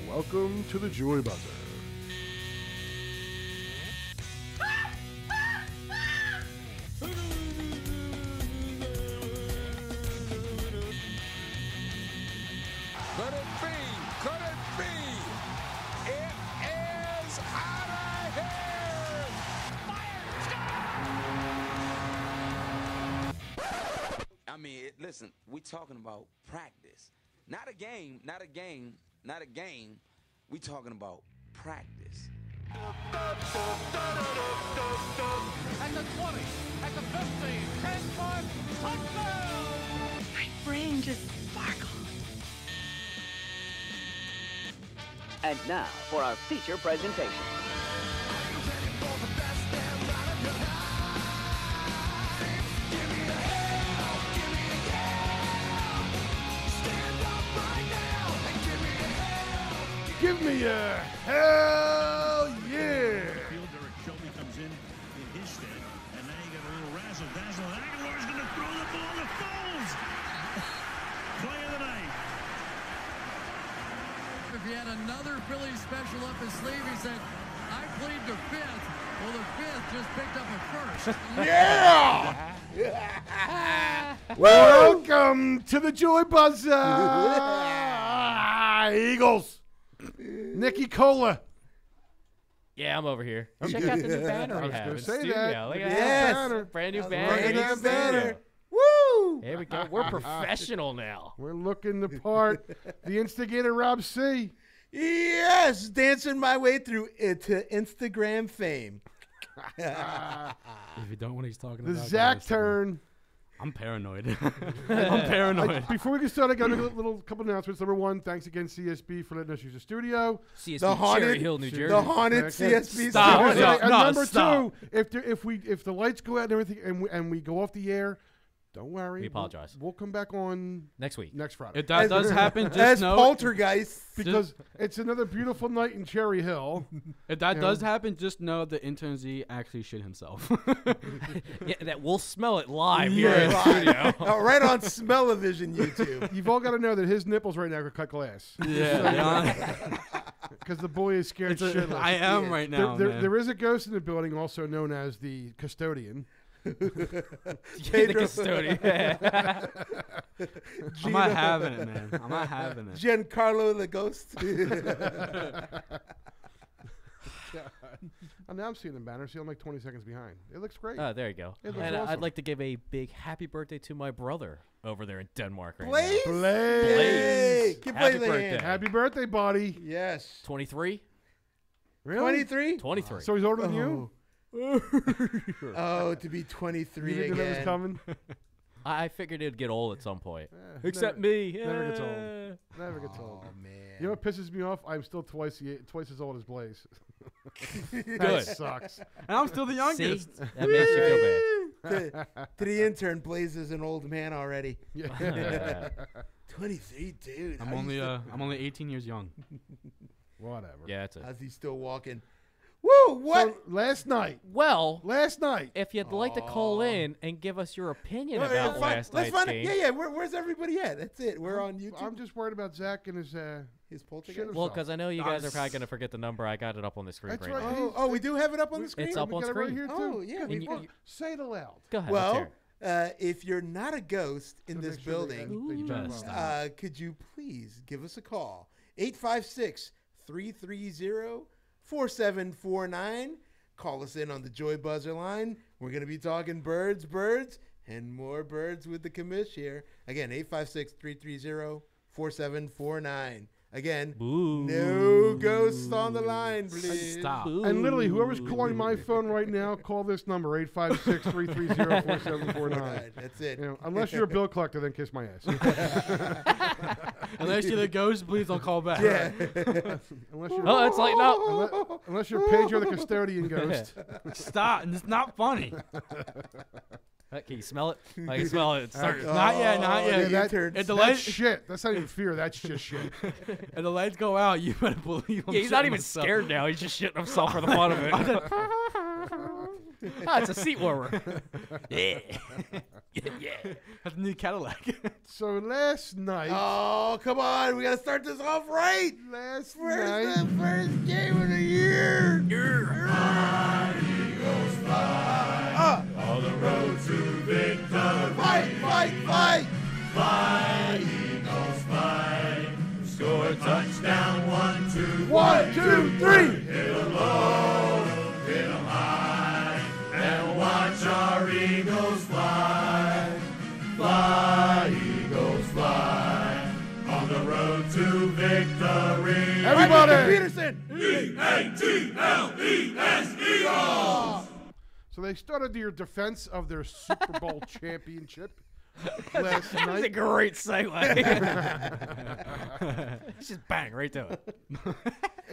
Welcome to the Joy Buzzer. Could it be? Could it be? It is out of here! I mean, listen, we talking about practice. Not a game, not a game, not a game. We talking about practice. At the 20, at the 15, 10-5, touchdown! My brain just sparkles. And now for our feature presentation. Give me a hell yeah! Field, Derek Shelby comes in his stead, and now you got a little razzle-dazzle, and Aguilar's going to throw the ball to Foles! Play of the night. If he had another Philly special up his sleeve, he said, I plead the fifth. Well, the fifth just picked up a first. Yeah! Welcome to the Joy Buzzer! Eagles! Nicky Cola. Yeah, I'm over here. Check out the new banner we have in say studio. that. Look at Yes. that. Brand new Look banner. at in that studio. banner. Woo! Here we go. We're professional now. We're looking the part. The instigator, Rob C. Yes, dancing my way through it to Instagram fame. If you don't know what he's talking The about, Zach guys, turn. I'm paranoid. I'm paranoid. Before we get started, I got a little couple announcements. Number one, thanks again, CSB, for letting us use the studio. CSB The haunted- Cherry Hill, New Jersey. The haunted CSB Stop. studio. And No, number stop. two, if the lights go out and everything, and we go off the air, don't worry. We apologize. We'll come back on Next week. next Friday. If that does happen, just As know. poltergeist. Because it's another beautiful night in Cherry Hill. If that You does know? happen, just know the intern Z actually shit himself. Yeah, that we'll smell it live here in Right. studio. Right on Smell-O-Vision YouTube. You've all got to know that his nipples right now could cut glass. yeah. Because the boy is scared shitless. I am right now. There man. is a ghost in the building, also known as the custodian. The Pedro custodian. I'm not having it, man. I'm not having it. Giancarlo the Ghost. And now I'm seeing the banner. See, I'm like 20 seconds behind. It looks great. Oh, there you go. It looks And awesome. I'd like to give a big happy birthday to my brother over there in Denmark right Blaze? now. Blaze. Give Happy Blaze a hand. birthday. Happy birthday, buddy. Yes. 23? Really? 23? 23. So he's older than you? Oh, to be 23 You didn't know that was again. coming? I figured it'd get old at some point. Except me. Never gets old. Never gets old. Oh, man. You know what pisses me off? I'm still twice as old as Blaze. Good. That sucks. And I'm still the See? youngest. That makes you feel to the intern, Blaze is an old man already. bad. Yeah. 23, dude. I'm only 18 years young. Whatever. Yeah, that's it. How's he still walking? Woo! What? So, last night. Well, If if you'd like to call in and give us your opinion Oh, yeah, about fine. last Let's night's find game. it. Yeah. Where's everybody at? That's it. We're on YouTube. I'm just worried about Zach and his His poltergeist. shit Well, himself. because I know you guys are probably going to forget the number. I got it up on the screen That's right right. now. Oh, we do have it up on the screen. It's up We on got it right screen. here, too. Oh, yeah. And we- you- Say it aloud. Go ahead. Let's hear Well, it. if you're not a ghost in Gotta this make sure they building, jump Best. out. could you please give us a call? 856-330-4749. Call us in on the Joy Buzzer line. We're going to be talking birds, and more birds with the commish here. Again, 856-330-4749. Again, no ghosts on the line, please. Stop. And literally, whoever's calling my phone right now, call this number, 856-330-4749. Right, that's it. You know, unless you're a bill collector, then kiss my ass. Unless you're the ghost, please don't call back. Yeah. Unless you're, Oh, it's lighting up. unless you're Pedro the custodian ghost. Stop. It's not funny. Can you smell it? I can smell it. It's starting. Not yet. Not Oh, yet. yeah, If that- the That's lights, shit. That's not even fear. That's just shit. if the lights go out, you better believe. I'm Yeah, he's not shitting even myself. scared now. He's just shitting himself for the fun of it. It's a seat warmer. Yeah. Yeah. That's a new Cadillac. So last night, Oh, come on. We got to start this off right. last Where's night, the first game of the year? On the road to victory. Fight, fight, fight. Fly, Eagles, fly. Score a touchdown, 1, 2, 1, 2, 3. Hit 'em low, hit 'em high, and watch our Eagles fly. Fly, Eagles, fly. On the road to victory. Everybody! Peterson. E-A-T-L-E-S, Eagles. so they started their defense of their Super Bowl championship last That was a night. great segue. It's just bang right to it.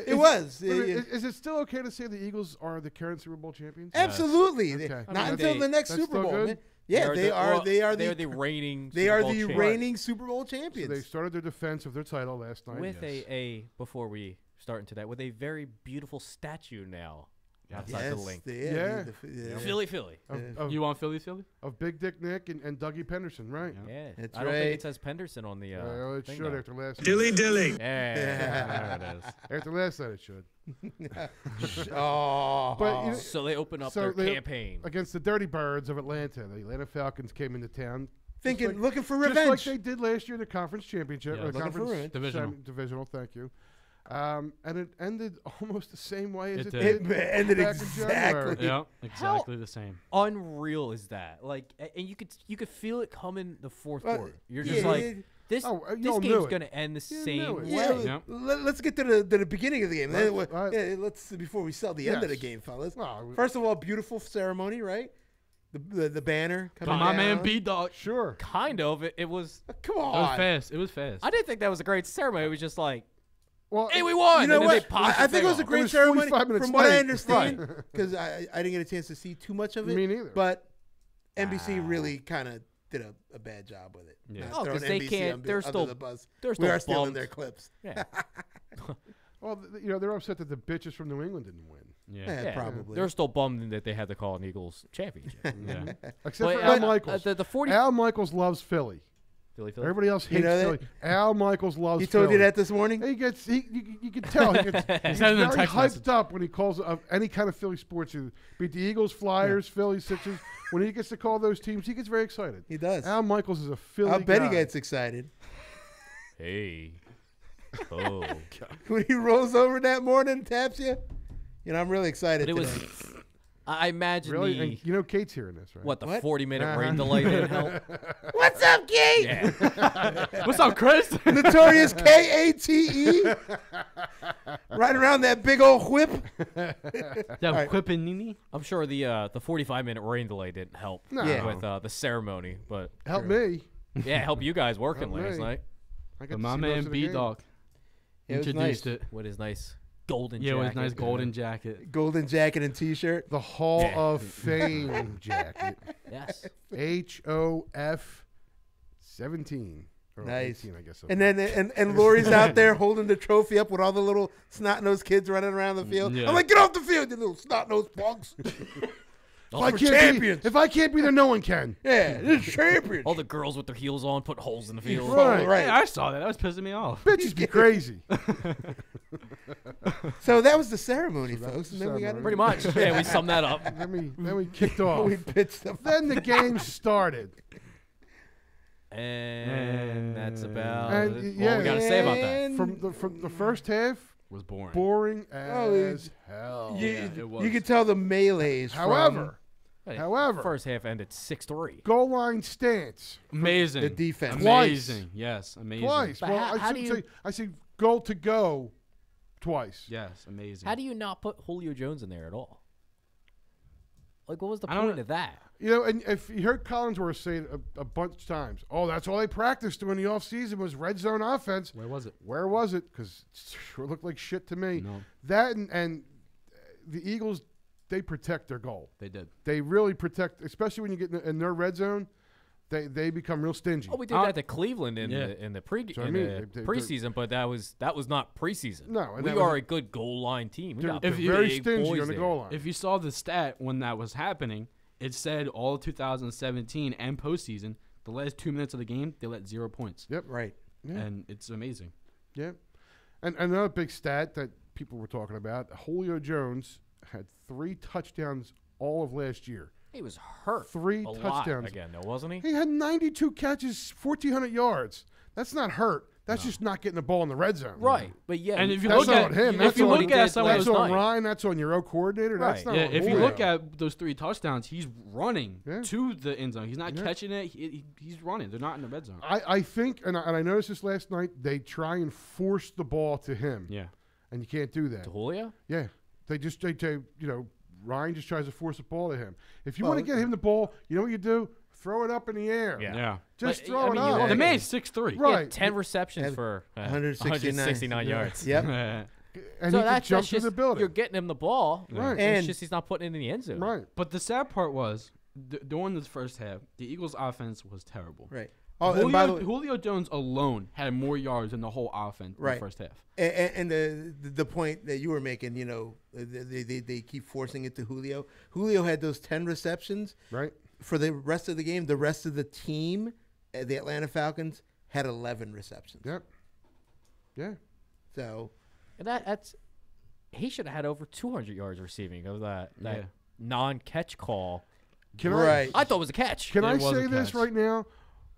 It was. Is it still okay to say the Eagles are the current Super Bowl champions? Absolutely. Okay. Not I mean, until they- the next that's Super still Bowl. good? Man. Yeah, they are the reigning. they Super are Bowl the champions. reigning Super Bowl So champions. they started their defense of their title last night. with yes. a before we start into that, with a very beautiful statue now outside yes, the link. Yeah. Philly. Of, You want Philly, Philly? of Big Dick Nick and Dougie Penderson, right? Yeah, That's I don't right. think it says Penderson on the. Well, it thing, should though. after last Dilly dilly. Yeah, there it is. After last night, it should. Oh. But you know, So they open up So their they- campaign. against the Dirty Birds of Atlanta, the Atlanta Falcons came into town. thinking, looking for Just revenge. like they did last year in the conference championship. Yeah, or the looking for conference revenge. divisional, thank you. And it ended almost the same way as It it did. did. It ended back in exactly. January. Yeah, exactly the same. Unreal is that? Like, and you could feel it coming the fourth quarter. You're just yeah, like, yeah. this Oh, you this all knew game's it. gonna end the You same knew it. way. Yeah, Yep. let's get to the beginning of the game. Then Let's- all right. yeah, let's before we sell the end of the Yes. game, fellas. Well, First of all, beautiful ceremony, right? The banner But coming my down. man B Dog. sure. Kind of. It was. Come It was on. fast. It was fast. I didn't think that was a great ceremony. It was just like, Well, hey, we won. You know and then what? They popped I the think it was a thing great was ceremony 45 minutes from what I late. understand, because I didn't get a chance to see too much of it. Me neither. But NBC really kind of did a bad job with it. Yeah. Not Oh, 'cause throwing they NBC can't- under- they're under still- the bus. they're We still are stealing bummed. their clips. Yeah. well, they're upset that the bitches from New England didn't win. Yeah. Yeah, probably. They're still bummed that they had to call an Eagles championship. Yeah. Except But, for Al Michaels. the 40 Al Michaels loves Philly. Philly. Everybody else You hates know that? Philly. Al Michaels loves He told Philly. you that this morning? You can tell. He gets sent him a very text hyped message. up when he calls any kind of Philly sports. Be it the Eagles, Flyers, Philly, Sixers. When he gets to call those teams, he gets very excited. He does. Al Michaels is a Philly I'll bet he guy. gets excited. Hey. Oh. When he rolls over that morning and taps you, I'm really excited But it today. was. I imagine Really? the And you know Kate's hearing this, right? what the What? 40-minute rain delay didn't help. What's up, Kate? Yeah. What's up, Chris? Notorious Kate. Right around that big old whip. Yeah, whipping Nini. I'm sure the 45-minute rain delay didn't help No. Yeah. with the ceremony, but Help me. yeah, help you guys working Help last me. night I got But to my see most man of the B game. Dog It was introduced nice. it. with his nice golden Yeah, jacket. with his nice golden jacket. Golden jacket and T-shirt. The Hall Yeah. of Fame jacket. Yes. HOF 17. Or Nice. 18, I guess. And then and Lori's out there holding the trophy up with all the little snot-nosed kids running around the field. Yeah. I'm like, get off the field, you little snot-nosed punks. If for champions. If I can't be there, no one can. Yeah, this is champions. All the girls with their heels on put holes in the field. Right. Right. Hey, I saw that. That was pissing me off. Bitches be crazy. So that was the ceremony, that folks. was And the then we got ceremony. Pretty much. Yeah, we summed that up. Then we kicked off. we pitched them. Then the game started. And that's about And, what yeah. we got to say about that. From the first half, Was boring. boring Oh, as hell. You could tell the melees. However, First half ended 6-3. goal line stance Amazing. the defense. Amazing. Yes, amazing. twice. But Well, how I do should you- say I say goal to go twice. Yes, amazing. How do you not put Julio Jones in there at all? Like, what was the I don't- point of that? You know, and if you heard Collinsworth say it a bunch of times, oh, that's all they practiced during the offseason was red zone offense. Where was it? Where was it? Because it sure looked like shit to me. No. That and the Eagles, they protect their goal. They did. They really protect, especially when you get in their red zone. They become real stingy. Oh, we did that to Cleveland in Yeah. the That's what I in mean. the They- preseason, but that was not preseason. No, and we that was- are a good goal line team. We They're, got they're If you- very big stingy boys on the there. goal line. If you saw the stat when that was happening, it said all of 2017 and postseason, the last 2 minutes of the game, they let 0 points. Yep. Right. Yeah. And it's amazing. Yeah. And another big stat that people were talking about, Julio Jones had 3 touchdowns all of last year. He was hurt. 3 a lot touchdowns. again, though, wasn't he? He had 92 catches, 1,400 yards. That's not hurt. That's just not getting the ball in the red zone. Right, but yeah. And if you That's look not at him. if That's you on- look at some of That's those, on night. Ryan. That's on your O coordinator. That's Right. not yeah, on if you Julio. look at those 3 touchdowns, he's running Yeah. to the end zone. He's not Yeah. catching it. He's running. They're not in the red zone. I think, and I noticed this last night, they try and force the ball to him. Yeah. And you can't do that. To Julio? Yeah. They Ryan just tries to force the ball to him. If you want to get him the ball, you know what you do? Throw it up in the air. Yeah. Yeah. Just But, throw I it mean, you up. look The at man's 6'3". He had Right. 10 receptions Had for 169 yards. Yep. And So he could that's jump just through the building. you're getting him the ball. Right. And- It's just he's not putting it in the end zone. Right. But the sad part was, during the first half, the Eagles' offense was terrible. Right. Oh, and by the way, Julio Jones alone had more yards than the whole offense in Right. the first half. and the point that you were making, they keep forcing it to Julio. Julio had those 10 receptions. Right. For the rest of the game, the rest of the team, the Atlanta Falcons, had 11 receptions. Yep. Yeah. So And that's he should have had over 200 yards receiving of that Yeah. non-catch call. Can Right. I thought it was a catch. Can It I was a say this catch. right now?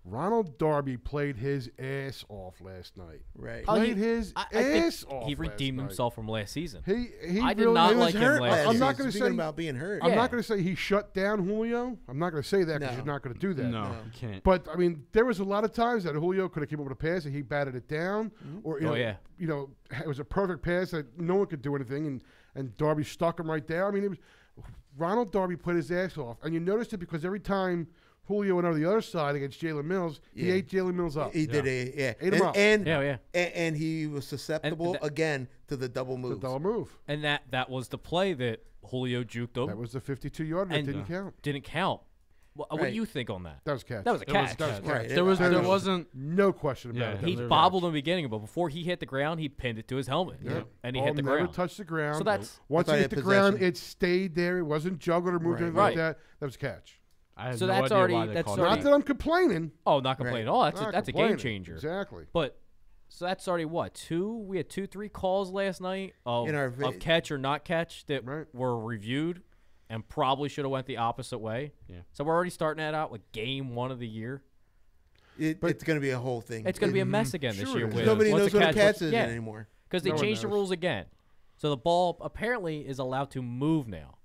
Ronald Darby played his ass off last night. right. Oh, Played his I think ass off. he last redeemed night. himself from last season. He I did really not He was like him hurt last last year. I'm not season. gonna Speaking say- about being hurt. I'm Yeah. not going to say he shut down Julio. I'm not going to say that because No. you're not going to do that. No, you can't. But I mean, there was a lot of times that Julio could have came up with a pass and he batted it down, or Oh, yeah. it was a perfect pass that no one could do anything, and Darby stuck him right there. I mean, it was Ronald Darby put his ass off, and you noticed it because every time Julio went over the other side against Jalen Mills, he Yeah. ate Jalen Mills up. He did Ate him and, up. and, Yeah. and he was susceptible that- again to the double The moves. double move. And that was the play that Julio juked him. That was the 52-yarder that And- didn't count. Didn't count. What do Right. you think on that? That was catch. That was a It was catch. That was catch. catch. Right. There wasn't. No question about Yeah, it. He That was bobbled in the beginning, but before he hit the ground, he pinned it to his helmet. Yep. And he Ball hit the never ground. touched the ground. So that's Once I it thought hit he the had ground, possession. it stayed there. It wasn't juggled or moved or anything Right. like that. That was a catch. I have So no that's idea already- why they that's called already- Not that I'm complaining. Oh, not complaining at all. That's Not that's a game complaining. changer. Exactly. But so that's already what, 2? We had 3 calls last night of, In our of catch or not catch that Right. were reviewed and probably should have went the opposite way. Yeah. So we're already starting that out with game 1 of the year. It's going to be a whole thing. It's going to be a mess again this Sure year. it is. With Nobody what's knows what a catch what's- is yeah, anymore. because they No one changed the knows. rules again. So the ball apparently is allowed to move now.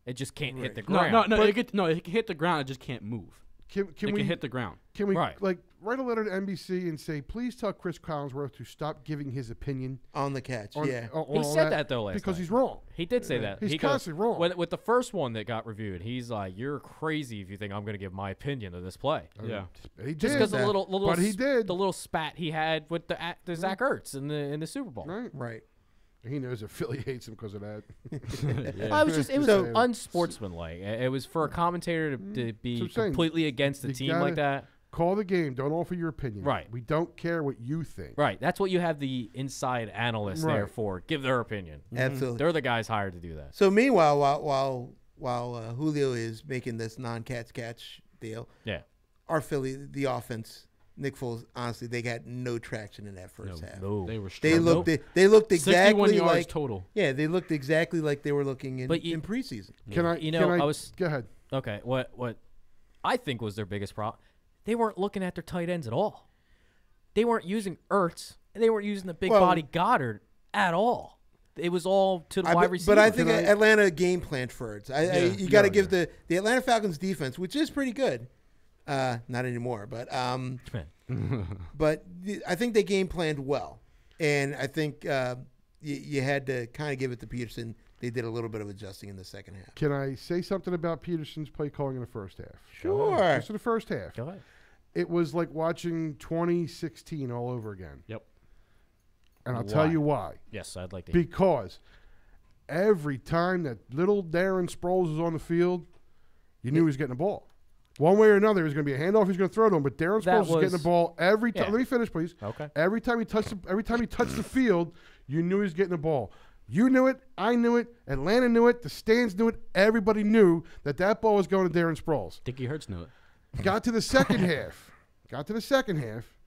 It just can't hit the ground. It can hit the ground. It just can't move. Can It we can hit the ground. Can we Right. like write a letter to NBC and say, please tell Chris Collinsworth to stop giving his opinion On the catch, on, yeah. on He all said that though last because night. he's wrong. He did say that. He's He goes- constantly wrong. With the first one that got reviewed, he's like, "You're crazy if you think I'm going to give my opinion of this play." Yeah. He did, Just because the little, but he did. the little spat he had with the Zach Ertz in the Super Bowl. Right. Right. He knows that Philly hates him because of that. It was So- unsportsmanlike. It was for a commentator to be So I'm saying, completely against the you team like gotta- that. Call the game. Don't offer your opinion. Right. We don't care what you think. Right. That's what you have the inside analysts there Right. for. Give their opinion. Absolutely. They're the guys hired to do that. So meanwhile, while Julio is making this non-catch deal, Yeah. our Philly, the offense, Nick Foles, honestly, they got no traction in that first half. No. They were They struggling. looked 61 exactly yards like total. Yeah, they looked exactly like they were looking in preseason. Can I? You know, can I was Go ahead. Okay, what I think was their biggest problem, they weren't looking at their tight ends at all. They weren't using Ertz, and they weren't using the big body Goddard at all. It was all to the wide receiver. But I think Atlanta game planned for it. You got to give the Atlanta Falcons defense, which is pretty good. Not anymore, but but I think they game planned well, and I think you had to kind of give it to Peterson. They did a little bit of adjusting in the second half. Can I say something about Peterson's play calling in the first half? Sure. Just in the first half. Go ahead. It was like watching 2016 all over again. Yep. And I'll tell you why. Yes, I'd like to. Because every time that little Darren Sproles was on the field, you knew he was getting the ball. One way or another, it was going to be a handoff. He was going to throw to him, but Darren Sproles was getting the ball every time. Yeah. Let me finish, please. Okay. Every time he touched the field, you knew he was getting the ball. You knew it. I knew it. Atlanta knew it. The stands knew it. Everybody knew that ball was going to Darren Sproles. Dickie Hurts knew it. Got to the second half.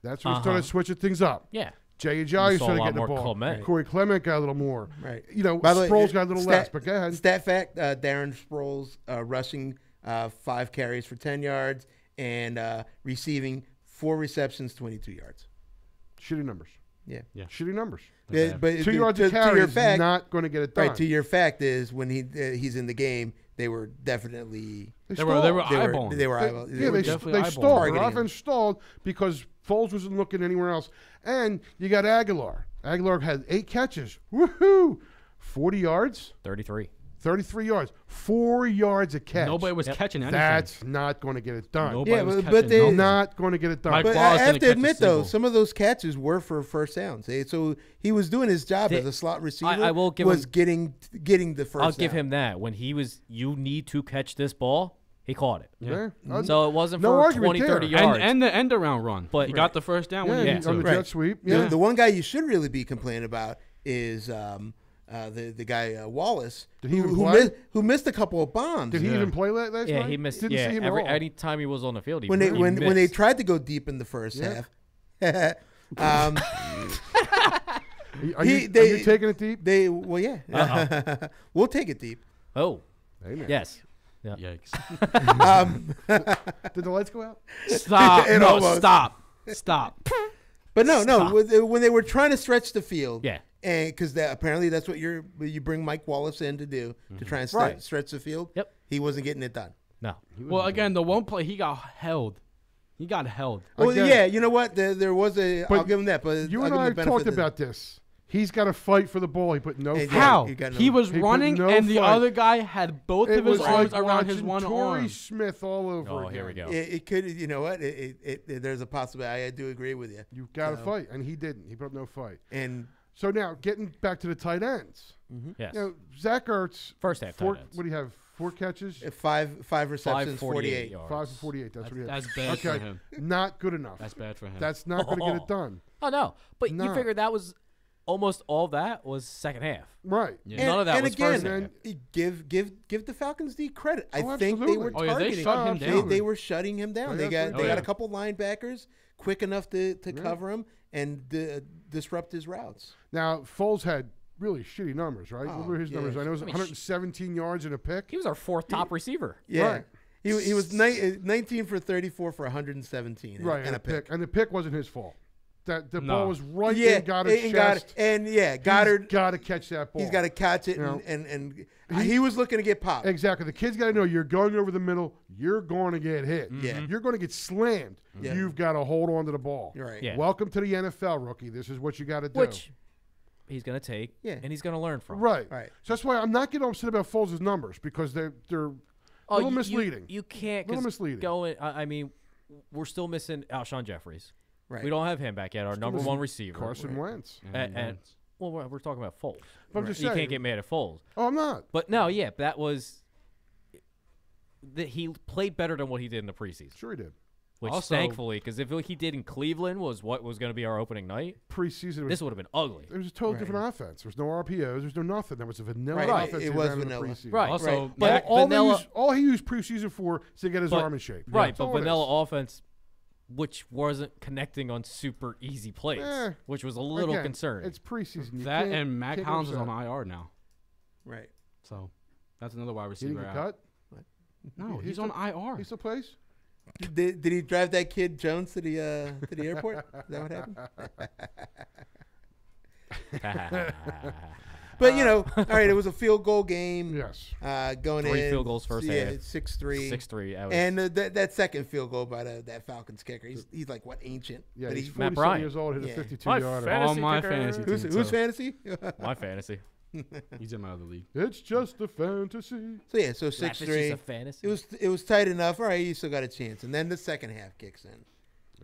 That's when he started switching things up. Yeah. Jay Ajayi saw a started lot getting the more ball. Clement. Corey Clement got a little more. Right. You know, By the way, Sproles got a little less, but go ahead. Stat fact: Darren Sproles rushing 5 carries for 10 yards and receiving 4 receptions, 22 yards. Shitty numbers. Yeah. Shitty numbers. Yeah, but 2 yards to of carry your is fact, not going to get it done. Right. To your fact is when he's in the game, they were definitely They were eyeballing. They were eyeballing. They definitely stalled. eyeballing. Their offense stalled because Foles wasn't looking anywhere else. And you got Aguilar. Aguilar had 8 catches. Woohoo! 40 yards, 33. 33 yards, 4 yards a catch. Nobody was catching anything. That's not going to get it done. Nobody Yeah, was but catching they- nothing. Not going to get it done. Mike But Wallace I have didn't to catch a admit, though, single. some of those catches were for first downs. So he was doing his job as a slot receiver. I will give was him- getting the first. I'll give down. him that. When he was, you need to catch this ball, he caught it. Yeah. So it wasn't No for argument 20, 30 there. yards. And the end around run. But- he got the first down when he Yeah, needed on to. the Right. jet sweep. The- Yeah. The one guy you should really be complaining about is the guy Wallace, Did he even who play? missed a couple of bombs. Did he even play last night? yeah, he missed. Didn't see him at all. Any time he was on the field, he when they he when they missed. tried to go deep in the first Yeah. half. Are you taking it deep? We'll take it deep. Oh, Amen. yes. Yeah. Yikes. Did the lights go out? Stop. It No, almost- stop. But no. When they were trying to stretch the field, Yeah. and because apparently that's what you bring Mike Wallace in to do to try and Right. stretch the field. Yep. He wasn't getting it done. No. Well, again, the one play, he got held. He got held. Well, Again- yeah, you know what? There was a. But I'll give him that. But You I'll and give him I the benefit talked of the- about this. He's got to fight for the ball. He put no Hey, fight. yeah. How? he got no- He was He put running, no and the fight. other guy had both It of his was arms like around his watching one Torrey arm. Smith all over Oh, again. here we go. It could, you know what? There's a possibility. I do agree with you. You've got to fight, and he didn't. He put up no fight. And So now, getting back to the tight ends. Yes. You know, Zach Ertz. First half four, tight ends. what do you have? 4 catches? five receptions, 548 48. yards. 5 for 48. That's what he had. That's bad for Okay, him. not good enough. That's bad for him. That's not going to get it done. Oh no, but you No. figure that was almost all that was second half. Right. Yeah. None of that and was again, first half. give the Falcons D credit. I Oh, think they were absolutely. targeting. They shut him They, down. they were shutting him down. They They got absolutely got did. a couple linebackers quick enough to cover him and disrupt his routes. Now, Foles had really shitty numbers, right? Oh, What were his yeah. numbers? I know it was I mean, 117 yards and a pick. He was our fourth top receiver. Yeah. Right. He was 19 for 34 for 117 Right, and a pick. And the pick wasn't his fault. That the No. ball was right Yeah, in Goddard's and chest. Goddard. got to catch that ball. He's got to catch it, You know, and he was looking to get popped. Exactly. The kid's got to know you're going over the middle. You're going to get hit. Yeah. You're going to get slammed. Yeah. You've got to hold on to the ball. You're right. Yeah. Welcome to the NFL, rookie. This is what you got to do. Which he's going to take, Yeah. and he's going to learn from. Right. Right. So that's why I'm not getting upset about Foles' numbers because they're a little misleading. You can't. Little 'cause misleading. Going. I mean, we're still missing Alshon Jeffries. Right. We don't have him back yet. Our number one receiver. Carson Wentz. And well, we're talking about Foles. But I'm just You saying. can't get mad at Foles. Oh, I'm not. But no, yeah, that was that he played better than what he did in the preseason. Sure he did. Which Also- thankfully, because if what he did in Cleveland was what was going to be our opening night, Preseason was, this would have been ugly. it was a totally Right. different offense. There's no RPOs. There's no nothing. That was a vanilla Right. offense. It he was ran in the vanilla. preseason. Right. Also, Right. But All he used preseason for is to get his But- arm in shape. Right, That's but all it is. vanilla offense, which wasn't connecting on super easy plays, Eh, which was a little Again, concerning. It's preseason. You that can't- and Mac can't get Hollins is upset. on IR now, Right. so that's another wide He didn't receiver get out. cut. No, He he's still- on IR. He still plays. Did he drive that kid Jones to the airport? Is that what happened? But all right, it was a field goal game. Yes. Going 3 in field goals first half. 6-3. 6-3. And that second field goal by that Falcons kicker, he's like what ancient? Yeah, but he's he's 47 Bryant. years old. Hit Yeah. a 52 My yarder. fantasy On my kicker. fantasy who's team, who's so fantasy? My fantasy. he's in my other league. It's just a fantasy. So yeah, so Laugh, it's just 6-3. a fantasy. It was tight enough. All right, you still got a chance, and then the second half kicks in.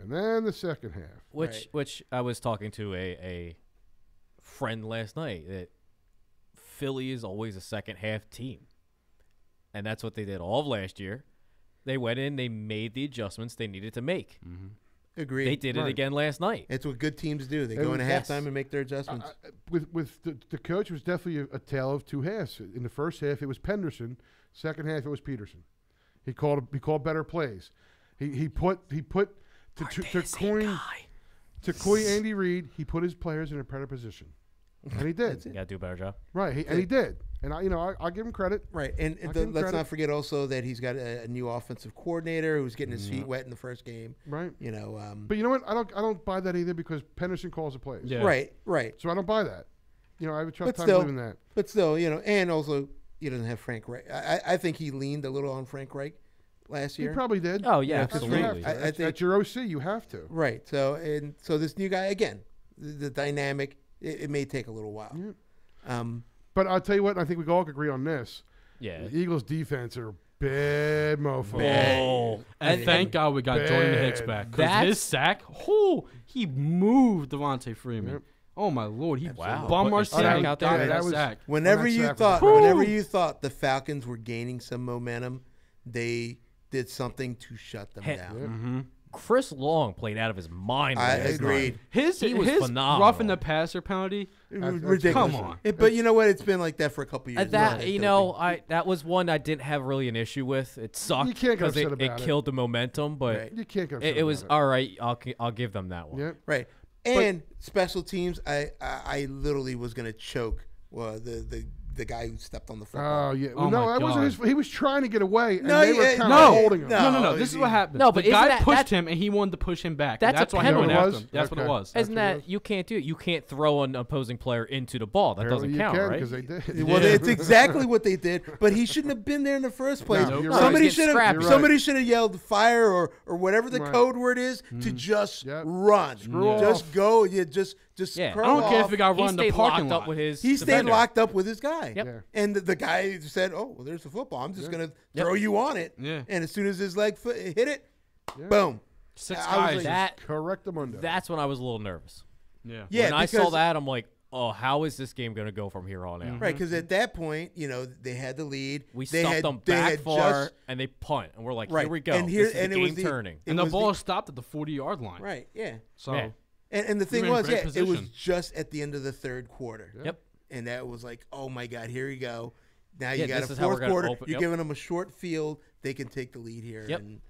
And then the second half. Which I was talking to a friend last night that Philly is always a second half team, and that's what they did all of last year. They went in, they made the adjustments they needed to make. Agreed. They did it Right. again last night. It's what good teams do. They It go was- into yes. halftime and make their adjustments. With the coach, it was definitely a tale of two halves. In the first half, it was Penderson. Second half, it was Peterson. He called better plays. He put to coin Andy Reid. He put his players in a better position, and he did. You got to do a better job. Right, and he did. And I'll give him credit. Right, and I'll give him let's credit. not forget also that he's got a new offensive coordinator who's getting his feet wet in the first game. Right. But you know what? I don't buy that either because Penderson calls the plays. Yeah. right. So I don't buy that. I have a tough But time still, believing that. but still, and also he doesn't have Frank Reich. I think he leaned a little on Frank Reich last year. He probably did. Oh, yeah, Because you absolutely. have to. I think- At your OC, you have to. Right. So this new guy again, the dynamic. It may take a little while. Yeah. But I'll tell you what. I think we all agree on this. Yeah. The Eagles' defense are bad mofos. Oh, And thank God we got Jordan Hicks bad. back. 'Cause That's- his sack, he moved Devontae Freeman. Yep. Oh my Lord, he Wow. bum Put our his sack out there. got Yeah, that that was- sack. Whenever that you sack was thought, incredible. whenever you thought the Falcons were gaining some momentum, they did something to shut them Hey, down. Chris Long played out of his mind. I last agreed. night. His He was phenomenal. roughing the passer penalty. Ridiculous. Come on. But you know what? It's been like that for a couple years. That now. that was one I didn't have really an issue with. It sucked You can't get because upset it about it. killed the momentum, but Right. You can't get upset it was about all right. I'll give them that one. Yeah. Right. And special teams, I literally was gonna choke the guy who stepped on the football. Oh yeah. Oh, no, my that wasn't God. his. He was trying to get away, and No, they were yeah, kind no, of holding him. no. This is what happened. No, but the isn't guy that- pushed that's- him and he wanted to push him back. That's That's a why he went penalty. after Was? him. That's what it Okay. was. Isn't what it that you can't do it? You can't throw an opposing player into the ball. That Apparently doesn't you count, can, right? 'cause they did. Well, it's exactly what they did, but he shouldn't have been there in the first place. No, you're Somebody right. should Getting have scrappy. You're somebody should have yelled fire or whatever the Right. code word is to just Yep. run. Screw Just off. go. Yeah, just Yeah. screw I don't care off. if he got He run in the stayed parking locked lot. up with his. He stayed defender. locked up with his guy. Yep. Yeah. And the guy said, "Oh, well, there's the football. I'm just gonna Yep. throw you on it." Yeah. And as soon as his leg hit it, Yeah. boom. Six I was guys. like- That Correct the Mundo. that's when I was a little nervous. Yeah. Yeah, when I saw because- that, I'm like, oh, how is this game going to go from here on out? Right, because at that point, they had the lead. We they stuffed had, them they back had far, just- and they punt, and we're like, Right. here we go. And here- this is and the it was game the- turning. it And the was ball stopped at the 40-yard line. right, yeah. So Yeah. And the thing were in was, great it was position. just at the end of the third quarter. Yep. And that was like, oh my God, here you go. Now Yeah, you got this a is how we're fourth gonna quarter. open- You're yep. giving them a short field. They can take the lead here. Yep. And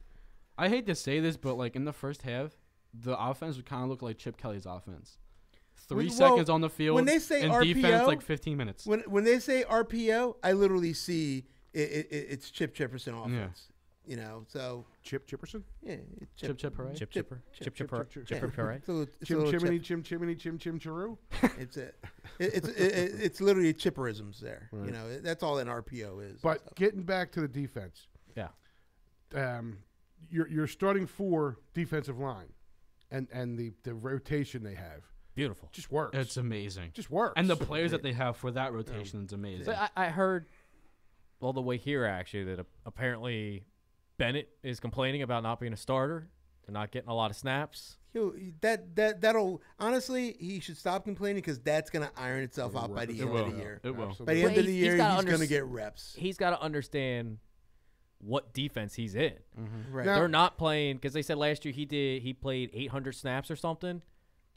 I hate to say this, but like in the first half, the offense would kind of look like Chip Kelly's offense. 3 Well, seconds on the field. when they say and RPO, defense like 15 minutes. when they say RPO, I literally see it's Chip Chipperson offense. You know, so Chip Chipperson? yeah, it's Chip Chip Hooray. Chip Chipper. Chip Chipper. Chip- Chipper Hooray. It's a little, it's a Chim little Chimney, chip. Chim Chimney, Chim Chim Chiroo? It's literally chipperisms there. Right. You know, that's all an RPO is. But So. getting back to the defense, Yeah. you're starting 4 defensive line, and the rotation they have Beautiful. just works. It's amazing. just works. And the players that they have for that rotation is amazing. So I heard all the way here actually that apparently Bennett is complaining about not being a starter and not getting a lot of snaps. That'll honestly, he should stop complaining because that's going to iron itself out by the It end will. of the year. It will. By the Absolutely. end of the He's year, gotta he's going to underst- get reps. He's got to understand what defense he's in. Right. Now- They're not playing because they said last year he played 800 snaps or something.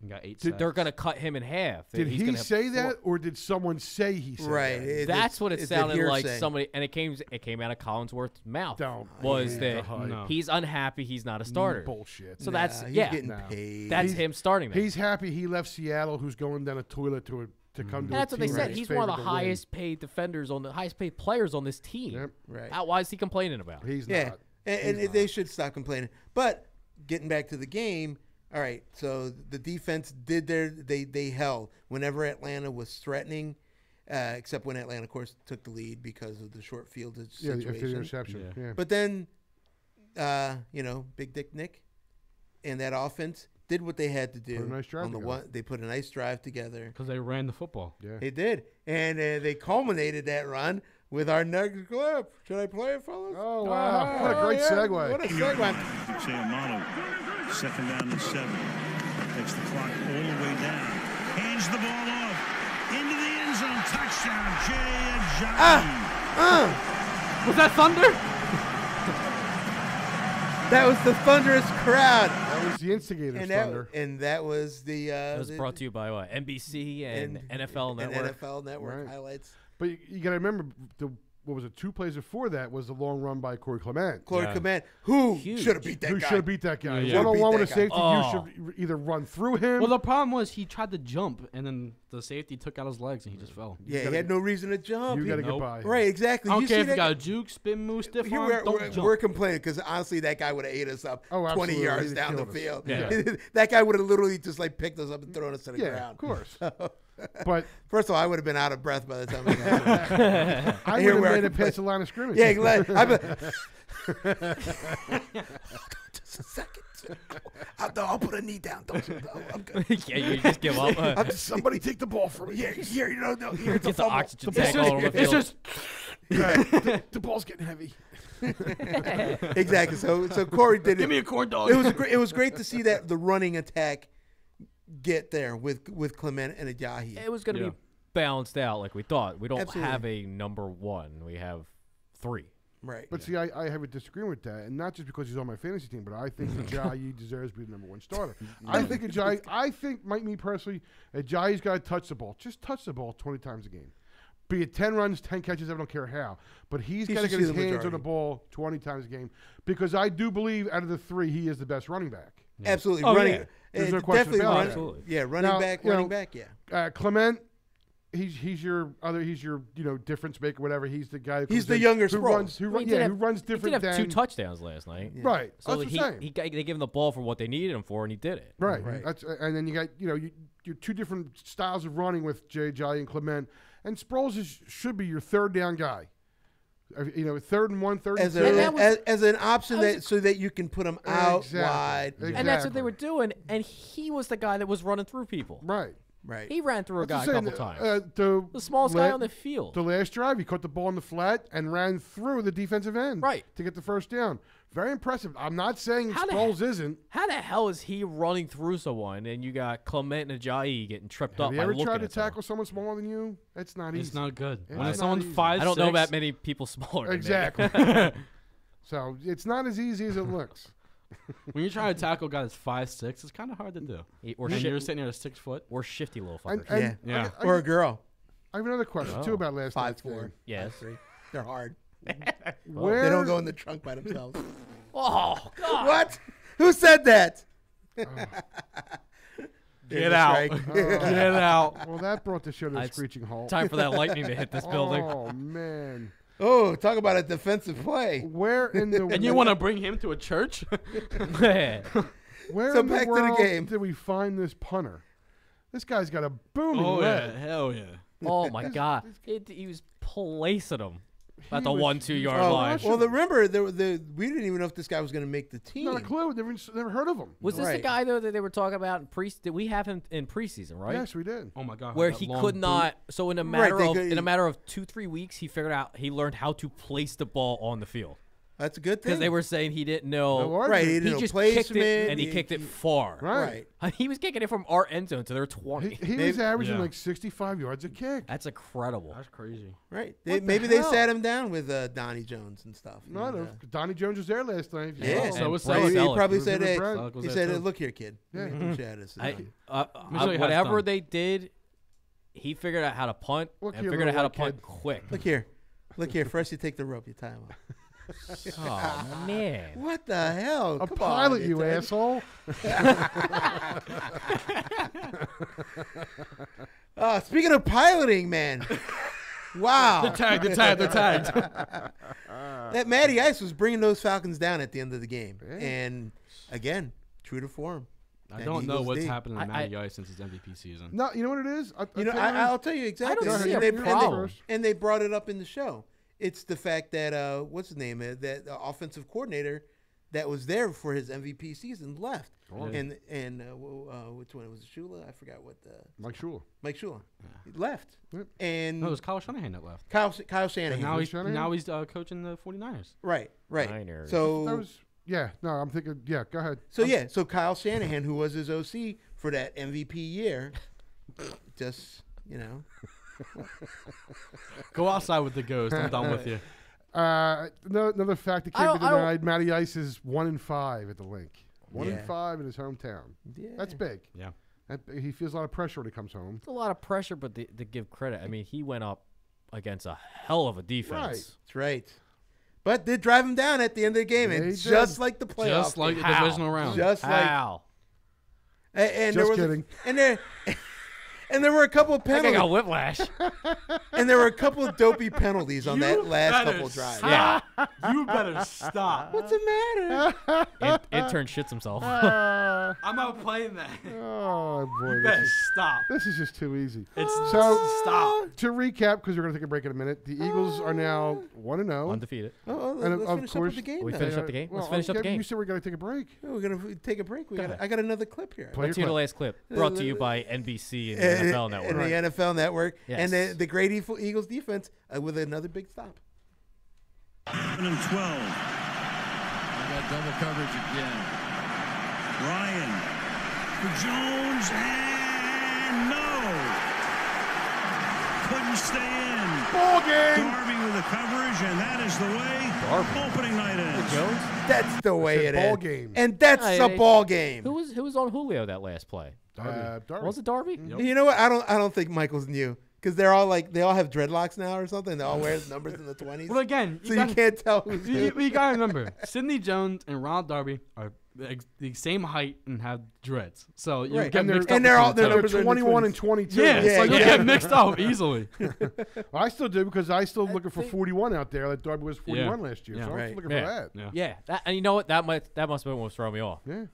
You got 8 Did- sacks. They're going to cut him in half. Did He's he gonna have say 4. that, or did someone say he said Right. that? That's what it it's a sounded like. hearsay. Somebody, and it came out of Collinsworth's mouth. Don't. Was Yeah. that hype. No. he's unhappy he's not a starter? Bullshit. So Nah, that's he's yeah. getting No. paid. That's He's- him starting. There. He's happy he left Seattle, who's going down a toilet to come to. That's a what they team said. that's He's one of the favored to win. highest paid defenders highest paid players on this team. Yep. Right. Why is he complaining about? He's Yeah, not. and they should stop complaining. But getting back to the game, all right. So the defense did they held whenever Atlanta was threatening, except when Atlanta, of course, took the lead because of the short field Yeah, situation. after the interception. Yeah. Yeah. But then, Big Dick Nick and that offense did what they had to do. Put a nice drive on the together. one, they put a nice drive together. Because they ran the football. Yeah. They did, and they culminated that run with our next clip. Should I play it, fellas? Oh, wow. What a great segue. What a segue. Sayamano, 2nd down and 7. Takes the clock all the way down. Hands the ball off. Into the end zone. Touchdown, Jay Ajayi. Was that Thunder? That was the thunderous crowd. That was the instigator's thunder. And that was the. It was brought to you by what? NBC and NFL Network. And NFL Network Right. highlights. But you got to remember, what was it? 2 plays before that was the long run by Corey Clement. Corey Yeah. Clement, who Huge. should have beat that Who guy. should have beat that guy? Yeah. One-on-one Beat with a that safety, guy. you should either run through him. Well, the problem was he tried to jump, and then the safety took out his legs, and he just fell. Yeah, he had no reason to jump. you got to He- get Nope. by. Right, exactly. I don't You care see if you that got guy- a juke, spin move, stiff Here arm, don't jump. we're complaining because honestly, that guy would have ate us up Oh, 20 absolutely. yards He'd down the killed us. field. Yeah. That guy would have literally just like picked us up and thrown us to the Yeah, ground. of course. But First of all, I would have been out of breath by the time I got there. I Here would we have are made it past the line of scrimmage. Yeah, just a second. I'll put a knee down. I'm good. yeah, you just give up. Somebody take the ball from me. Here, here, no, here, it's a Get the fumble. oxygen tank all over the field. It's just the ball's getting heavy. Exactly. So Corey did it. Give me a corn dog. It was great to see that the running attack get there with Clement and Ajayi. It was going to Yeah. be balanced out like we thought. We don't Absolutely. have a number 1. We have 3. Right. But see, I have a disagreement with that, and not just because he's on my fantasy team, but I think Ajayi deserves to be the number 1 starter. I think me personally, Ajayi's got to touch the ball. Just touch the ball 20 times a game. Be it 10 runs, 10 catches, I don't care how. But he's got to should get see his the hands on majority. the ball 20 times a game because I do believe out of the 3, he is the best running back. Absolutely. Oh, running. yeah. There's no question Definitely about running. it. Absolutely. Yeah, running Now, back, you know, running back, yeah. Clement, he's your difference maker, whatever. He's the guy. That He's comes the in, younger who Sproles. runs, who runs He different did have 2 than touchdowns last night. right. So That's he, what I'm saying. they gave him the ball for what they needed him for, and he did it. Right. Right. That's and then you got your 2 different styles of running with Jay and Clement, and Sproles should be your 3rd down guy. 3rd and 1, 3rd and As, 2. that was- as an option that was- so that you can put them out Exactly. wide. Exactly. And that's what they were doing, and he was the guy that was running through people. Right. Right. He ran through a guy That's a what couple I'm times. saying, The smallest guy on the field. The last drive, he caught the ball in the flat and ran through the defensive end. Right. To get the first down. Very impressive. I'm not saying How the Sproles isn't. How the hell is he running through someone, and you got Clement and Ajayi getting tripped up Have you by ever looking tried to at someone? tackle someone smaller than you? It's not easy. It's not good. It's When not someone's easy. 5'6", I don't know that many people smaller than me. Exactly. So it's not as easy as it looks. When you're trying to tackle a guy that's 5'6", it's kind of hard to do. Or and you're sitting there at 6 foot. Or shifty little And- fuckers. and Yeah. Or a girl. I have another question too about last night's 5'4". game. Yes. 5'3". They're hard. Where They don't go in the trunk by themselves. Oh God! What? Who said that? Get out. Get out. Well, that brought the show to a It's screeching halt. Time for that lightning to hit this building. Oh man. Oh, talk about a defensive play. Where in the And you want to bring him to a church? where So in back the to the world game. did we find this punter? This guy's got a booming Oh, yeah. leg. Hell yeah. Oh my God! He was placing him at the was- 1-2 yard Oh, line. well, remember, we didn't even know if this guy was going to make the team. Not a clue. Never heard of him. Was this the Right. guy though that they were talking about in pre? Did we have him in preseason? Right. Yes, we did. Oh, my God. Where that he long could boot. not. So in a Right, matter of 2-3 weeks, he learned how to place the ball on the field That's a good thing. because they were saying he didn't know. No argument. right. He He didn't know just kicked placement. it and he kicked it far. Right. He was kicking it from our end zone to their 20. He was averaging Yeah. like 65 yards a kick. That's incredible. That's crazy. Right. What the Maybe they hell? sat him down with Donnie Jones and stuff. No, And, no. Donnie Jones was there last night. Yeah. So was Well, he Selleck. probably Was said, it hey, Brad? Selleck was he there said, too. look here, kid. Yeah. Usually has Whatever done. they did, he figured out how to punt Look and here, figured out how to little white punt quick. Look here. Look here. First you take the rope, you tie him up. Oh man! What the hell? A Come pilot, on, you Ted. asshole. Speaking of piloting, man. Wow. They're tagged. That Matty Ice was bringing those Falcons down at the end of the game. Yeah. And, again, true to form. I That don't know Eagles what's D. happening to Matty Ice since his MVP season. No, you know what it is? I'll tell you exactly. I don't see And a they- problem. And they brought it up in the show. It's the fact that, what's his name? That offensive coordinator that was there for his MVP season left. Oh. And which one? It was Shula? I forgot what the. Mike Shula. Mike Shula. He left. Yep. And No, it was Kyle Shanahan that left. Kyle And Shanahan. now he's Shanahan? coaching the 49ers. Right. Niners. So That was, yeah, no, I'm thinking, yeah, go ahead. So Kyle Shanahan, who was his OC for that MVP year, just, Go outside with the ghost. I'm done with you. Another fact that I can't be don't- denied, Matty Ice is 1-5 at the link. 1-5 Yeah. in his hometown. Yeah. That's big. Yeah. He feels a lot of pressure when he comes home. It's a lot of pressure, but to give credit, I mean, he went up against a hell of a defense. Right. That's right. But did drive him down at the end of the game, Yeah, and he just did. like the playoff. Just like the How? divisional round. Just like How? and Just there was kidding. And there were a couple of I think I penalties, got whiplash. and there were a couple of dopey penalties on that last better couple of drives. Yeah. You better stop. What's the matter? Intern shits himself. I'm not playing that. Oh, boy. You better stop. This is just too easy. It's So, stop. to recap, because we're going to take a break in a minute, the Eagles are now 1-0. Undefeated. Oh, And let's of finish up course, with the game. we then. finish up the game. Let's finish up the game. You said we're going to take a break. Oh, we're gonna take a break. I got another clip here. Play Let's your hear the clip. last clip. Brought to you by NBC and the NFL Network. And the NFL Network, Yes. and the great Eagles defense with another big stop. 7 and 12. We got double coverage again. Ryan for Jones, and no. Couldn't stay in. Ball game! Darby with the coverage, and that is the way opening night is. Jones? That's the way it is. ball game. And that's Hey, a hey. ball game. Who was on Julio that last play? Darby. Was it Darby? You know what? I don't think Michael's new because they all have dreadlocks now or something. They all wear numbers in the 20s. Well, again, so you can't tell who's who. you got to remember, Sidney Jones and Ronald Darby are the same height and have dreads. So you Right. get And they're- mixed up. and they're all- between the they're two. numbers are in the 21 20s. and 22. Yeah, Yeah, so you yeah. get mixed up easily. I still do because I still looking for 41 out there. Like Darby was 41 last year. Yeah. So I'm Right. still looking Yeah. for that. Yeah. Yeah. And you know what? That must have been what was throwing me off. Yeah.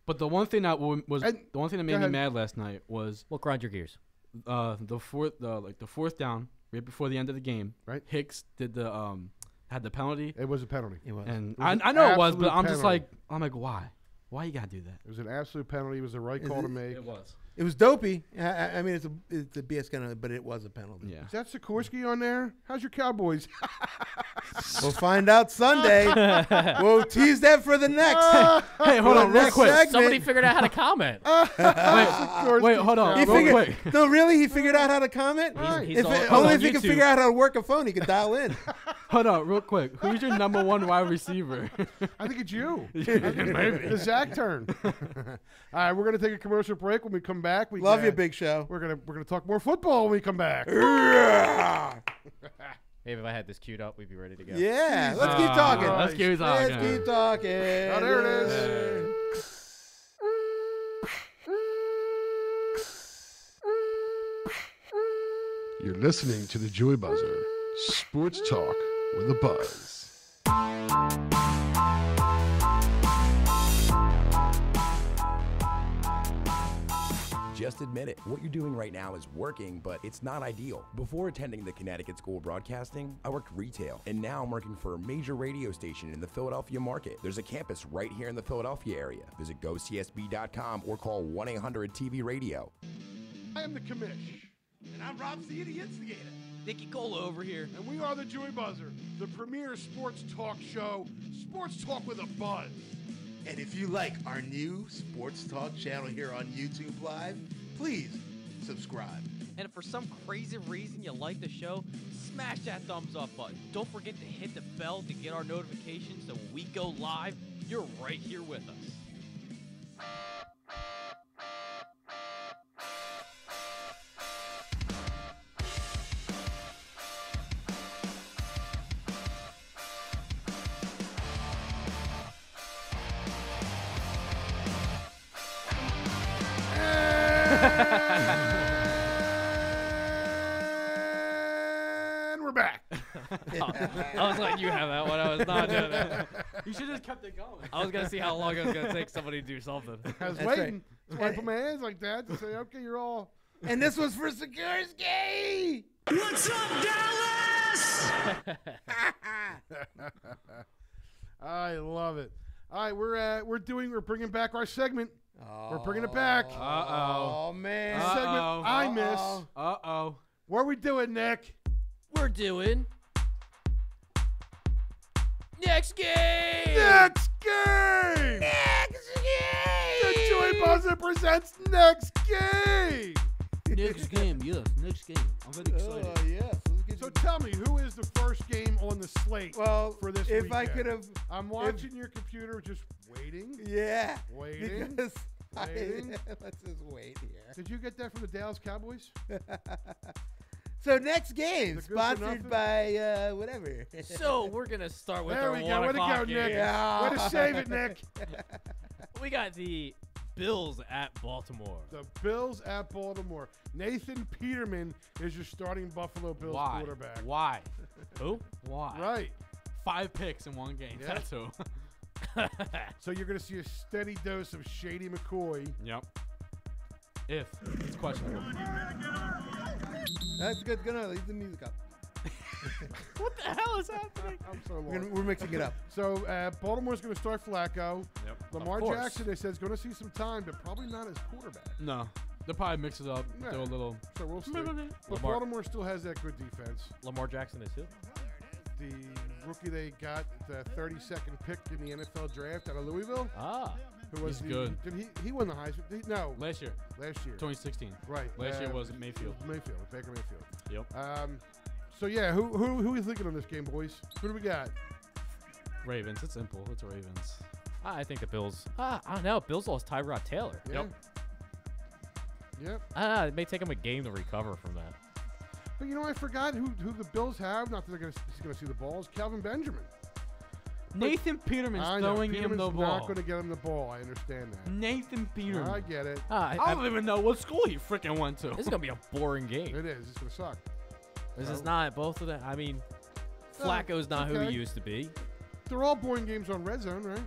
But the one thing that was And- the one thing that made go me ahead. mad last night was Well, grind your gears. the fourth down right before the end of the game. Right. Hicks did had the penalty, It was a penalty. It was. and was an I know it was, but absolute I'm just penalty. like why? Why you gotta do that? It was an absolute penalty. It was the right call to make. It was. It was dopey. I mean, it's a BS kind of, but it was a penalty. Yeah. Is that Sikorsky on there? How's your Cowboys? We'll find out Sunday. We'll tease that for the next. Hey, hold on, real quick. segment. Somebody figured out how to comment. Wait, hold on. He real quick. figured. No, really, he figured out how to comment. He's If all- it- all only on if he can YouTube. figure out how to work a phone, he can dial in. Hold on, real quick. Who's your number one wide receiver? I think it's you. The Zach turn. All right, we're gonna take a commercial break. When we come back, we Love you, Big Show. We're gonna talk more football when we come back. Maybe if I had this queued up, we'd be ready to go. Yeah, let's keep talking. Let's keep talking. Let's keep talking. Oh, there it is. You're listening to the Joy Buzzer, sports talk with a buzz. Just admit it. What you're doing right now is working, but it's not ideal. Before attending the Connecticut School of Broadcasting, I worked retail, and now I'm working for a major radio station in the Philadelphia market. There's a campus right here in the Philadelphia area. Visit gocsb.com or call 1-800-TV-RADIO. I am the commish. And I'm Rob C, the instigator. Nicky Cola over here. And we are the Joy Buzzer, the premier sports talk show, sports talk with a buzz. And if you like our new sports talk channel here on YouTube Live, please subscribe. And if for some crazy reason you like the show, smash that thumbs up button. Don't forget to hit the bell to get our notifications so when we go live, you're right here with us. And we're back. I was letting you have that one. I was not doing that. You should have just kept it going. I was gonna see how long it was gonna take somebody to do something. I was That's waiting. right. So I put my hands like that to say, okay, you're all. And this was for Sikorsky. What's up, Dallas? I love it. All right, we're bringing back our segment. We're bringing it back. Oh man. The segment I miss. Uh-oh. What are we doing, Nick? We're doing next game. Next game. Next game. The Joy Buzzer presents Next Game. Next game, yes. Next game. I'm very excited. Oh yes. Let's get So you- tell me, who is the first game on the slate well, for this if weekend? I could have, I'm watching your computer, just waiting. yeah, Waiting. because Waiting. let's just wait here. Did you get that from the Dallas Cowboys? So next game, Is it good for sponsored nothing? by whatever. So we're gonna start with There our we 1 go. Way to go, o'clock Nick. game. Yeah. Way to save it, Nick. We got the Bills at Baltimore. The Bills at Baltimore. Nathan Peterman is your starting Buffalo Bills Why? quarterback. Why? Who? Why? Right. 5 picks in one game. Yeah. That's who. So you're going to see a steady dose of Shady McCoy. Yep. If it's questionable. That's good. Good. Leave the music up. What the hell is happening? I'm so lost. We're mixing it up. So Baltimore's going to start Flacco. Yep. Lamar Of course. Jackson, they said, is going to see some time, but probably not as quarterback. No. They'll probably mix it up. Yeah. Do a little. So we'll see. But Lamar- Baltimore still has that good defense. Lamar Jackson is who? The rookie they got, the 32nd pick in the NFL draft out of Louisville, Ah. who was He's the, good. Did he won the Heisman? No, Last year. last year. 2016. Right. Last year was Mayfield. Mayfield, Baker Mayfield. Yep. So yeah, who are you thinking on this game, boys? Who do we got? Ravens. It's simple. It's Ravens. I think the Bills. I don't know. Bills lost Tyrod Taylor. Yeah. Yep. It may take them a game to recover from that. But you know, I forgot who the Bills have. Not that he's going to see the ball. Is Calvin Benjamin. Nathan Peterman's I know, throwing him the Peterman's ball. not going to get him the ball. I understand that. Nathan Peterman. I get it. I don't even know what school he freaking went to. This is gonna be a boring game. It is. It's going to suck. This is not both of them. I mean, Flacco's not who okay. he used to be. They're all boring games on Red Zone, right?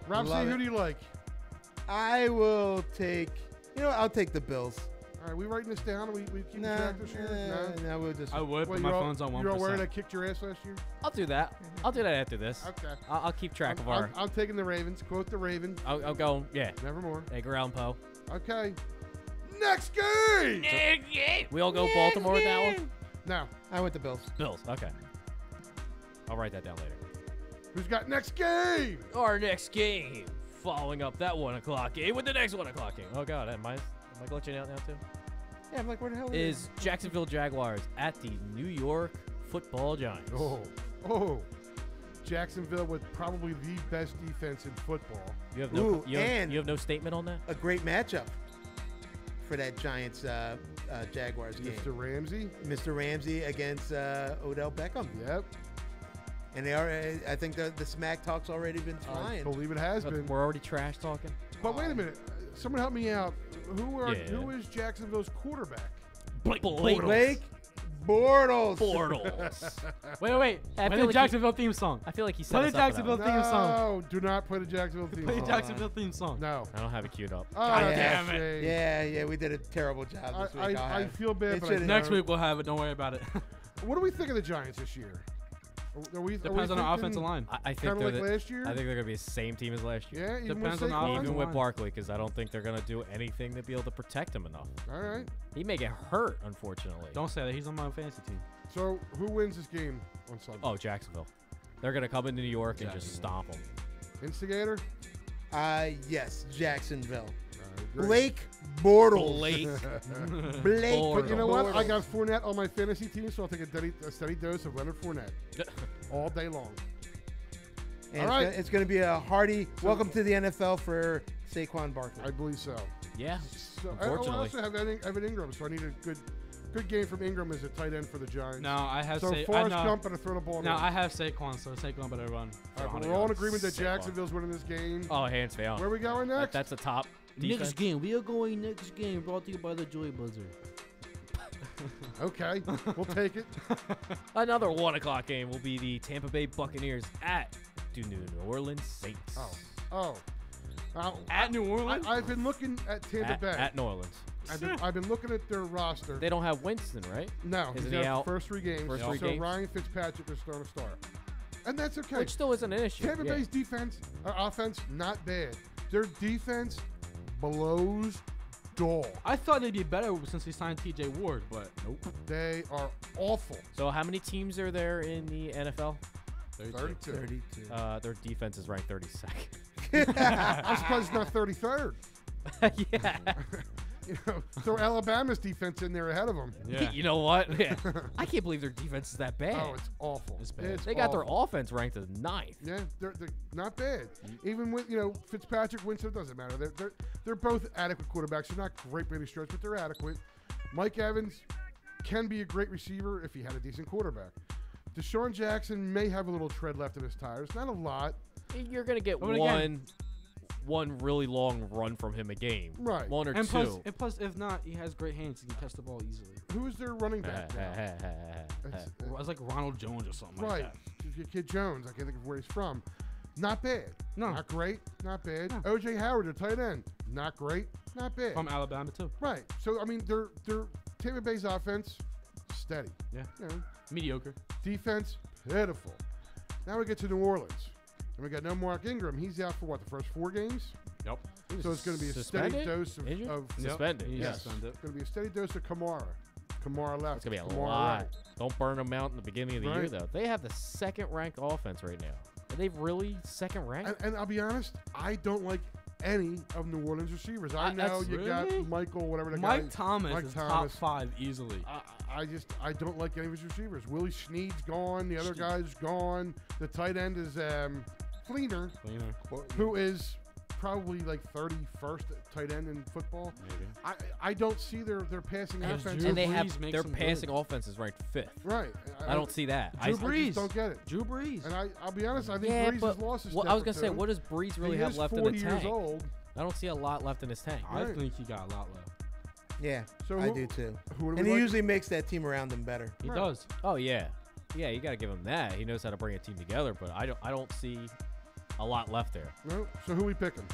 Rob C, Love who it. do you like? I will take. I'll take the Bills. All right, we writing this down? We keep track this year? No, we'll just. I would, Well, but my phone's on 1%. You're all worried I kicked your ass last year? I'll do that. I'll do that after this. Okay. I'll keep track of our. I'm taking the Ravens. Quote the Raven. I'll go. Yeah. Nevermore. Edgar Allan Poe. Okay. Next game. We all go Baltimore with that one. No. I went to Bills. Bills. Okay. I'll write that down later. Who's got next game? Our next game, following up that 1 o'clock game with the next 1 o'clock game. Oh God, am I glitching out now too? Yeah, I'm like, where the hell is Jacksonville Jaguars at the New York Football Giants? Oh. Jacksonville with probably the best defense in football. You have no. You have no statement on that. A great matchup for that Giants Jaguars game. Mr. Ramsey. Mr. Ramsey against Odell Beckham. Yep. And they are. I think the smack talk's already been flying. I believe it has been. We're already trash talking. But wait a minute. Someone help me out. Who is Jacksonville's quarterback? Blake Bortles. Wait. Play the Jacksonville theme song. I feel like he said Play the Jacksonville theme song. No, do not play the Jacksonville theme song. Play the Jacksonville theme song. No. I don't have it queued up. Oh, God damn it. Yeah, we did a terrible job this week. I feel bad, but Next week we'll have it. Don't worry about it. What do we think of the Giants this year? Depends on our offensive line. I think kind of like last year. I think they're gonna be the same team as last year. Yeah, Depends on our even with Barkley, because I don't think they're gonna do anything to be able to protect him enough. All right. He may get hurt, unfortunately. Don't say that. He's on my fantasy team. So who wins this game on Sunday? Oh, Jacksonville. They're gonna come into New York and just stomp them. Instigator? Yes, Jacksonville. Great. Blake Bortles. Blake. But you know what? I got Fournette on my fantasy team, so I'll take a steady dose of Leonard Fournette all day long. And all right. It's going to be a hearty welcome to the NFL for Saquon Barkley. I believe so. Yeah. So, unfortunately. I also have Evan Ingram, so I need a good game from Ingram as a tight end for the Giants. No, I have Forrest Gump and throw the ball. No, I have Saquon, so Saquon better run. All right, we're all in agreement that Jacksonville's winning this game. Oh, hands down. Where are we going next? That's the top defense. Next game. We are going next game. Brought to you by the Joy Buzzer. Okay, we'll take it. Another 1 o'clock game will be the Tampa Bay Buccaneers at the New Orleans Saints. At New Orleans? I've been looking at Tampa Bay. At New Orleans. I've been looking at their roster. They don't have Winston, right? No, Isn't he's he out out? the first 3 games. First 3 so games? Ryan Fitzpatrick is throwing a start. And that's okay. Which still isn't an issue. Tampa Bay's offense, not bad. Their defense blows dog. I thought they'd be better since we signed T.J. Ward, but nope. They are awful. So how many teams are there in the NFL? 32. Their defense is ranked 32nd. I'm surprised it's not 33rd. Yeah. Throw Alabama's defense in there ahead of them. Yeah. You know what? Yeah. I can't believe their defense is that bad. Oh, it's awful. It's bad. They got their offense ranked as 9th. Yeah, they're not bad. Even with Fitzpatrick, Winston, it doesn't matter. They're both adequate quarterbacks. They're not great by any stretch, but they're adequate. Mike Evans can be a great receiver if he had a decent quarterback. Deshaun Jackson may have a little tread left in his tires. Not a lot. You're gonna get one really long run from him a game. Right. One or and two. Plus, if not, he has great hands. He can catch the ball easily. Who's their running back? It's like Ronald Jones or something right. like that. Kid Jones. I can't think of where he's from. Not bad. No. Not great. Not bad. No. O.J. Howard, their tight end. Not great. Not bad. From Alabama, too. Right. So, I mean, their Tampa Bay's offense, steady. Yeah. Mediocre. Defense, pitiful. Now we get to New Orleans. And we got no Mark Ingram. He's out for the first 4 games? Yep. So it's going to be a Suspended? steady dose of Suspended. Yes. It's going to be a steady dose of Kamara. Kamara left. It's gonna be a Kamara lot. right. Don't burn them out in the beginning of the year, though. They have the 2nd-ranked offense right now. Are they really 2nd-ranked? And I'll be honest, I don't like any of New Orleans receivers. I know you got Michael, whatever the guy. Mike Thomas is top 5 easily. I don't like any of his receivers. Willie Snead's gone. The other guy's gone. The tight end is Fleener, who is probably like 31st tight end in football. Maybe. I don't see their passing offense. And they have their passing offense is ranked 5th. Right. I don't see that. Drew Brees. I just don't get it. Drew Brees. And I'll be honest, I think Brees has lost his step I was going or to say, two. what does Brees really He have is left in 40 the years tank? old. I don't see a lot left in his tank. I think he got a lot left. Yeah, So I who- do too. who do we And he like? usually makes that team around him better. He does. Oh, yeah. Yeah, you got to give him that. He knows how to bring a team together, but I don't see a lot left there. No. So who we picking?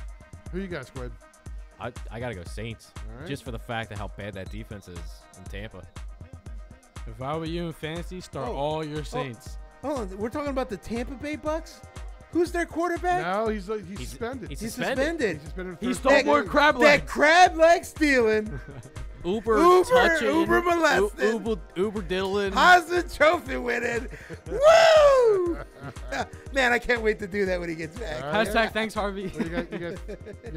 Who you got, Squid? I gotta go Saints, All right. just for the fact of how bad that defense is in Tampa. If I were you in fantasy, start all your Saints. Hold on, we're talking about the Tampa Bay Bucks. Who's their quarterback? No, he's suspended. He's suspended. He's suspended. He stole more crab legs. That crab leg stealing. Uber touching. Uber molested. Uber diddling. Heisman Trophy winning. Woo! Man, I can't wait to do that when he gets back. Hashtag thanks, Harvey. Well, you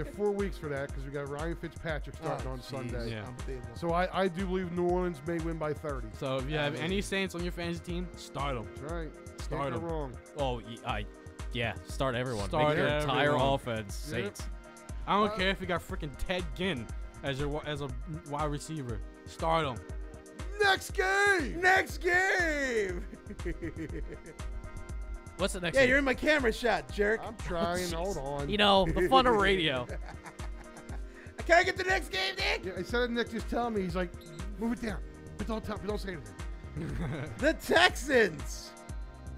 got 4 weeks for that because we got Ryan Fitzpatrick starting on Sunday. Yeah. Unbelievable. So I do believe New Orleans may win by 30. So if you have any Saints on your fantasy team, start them. That's right. Start Can't go 'em. wrong. Oh, yeah. Start everyone. Start Make your entire everyone. offense Yep. Saints. I don't care if you got freaking Ted Ginn as a wide receiver. Start him. Next game. Next game. What's the next? Yeah, game? you're in my camera shot, jerk. I'm trying. Hold on. You know, the fun of radio. Can I get the next game, Nick? Yeah, instead of Nick just telling me, he's like, move it down. But don't say anything. The Texans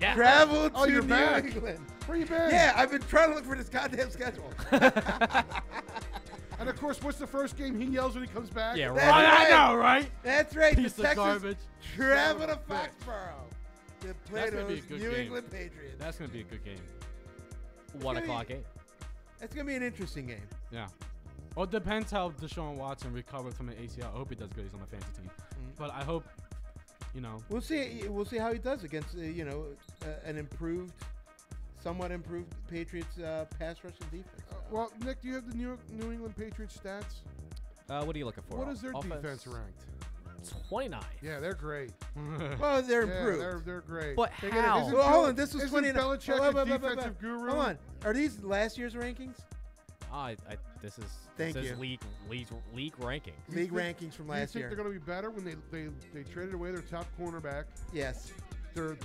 Yeah. travel Oh, to you're New back. England. Where you been? Yeah, I've been trying to look for this goddamn schedule. And of course, what's the first game he yells when he comes back? Yeah, That's right. I know, right? That's right. Piece the of Texans garbage. travel to Son of a bitch. Foxborough to play That's gonna be a those good New game. England Patriots. That's gonna be a good game. 1 gonna be- o'clock game. That's gonna be an interesting game. Yeah. Well, it depends how Deshaun Watson recovers from an ACL. I hope he does good. He's on the fantasy team. But I hope, you know. We'll see. We'll see how he does against an somewhat improved Patriots pass rush and defense. Well, Nick, do you have the New England Patriots stats? What are you looking for? What is their Offense? defense ranked? 29. Yeah, they're great. Well, they're Yeah, improved. they're great. But They get it. how? Isn't Well, hold Bill- on. This was isn't 29. Belichick Hold a on, defensive guru? Hold on. Are these last year's rankings? This is Thank this is you. league rankings. League rankings from Do you last think year. they're going to be better when they traded away their top cornerback? Yes. Their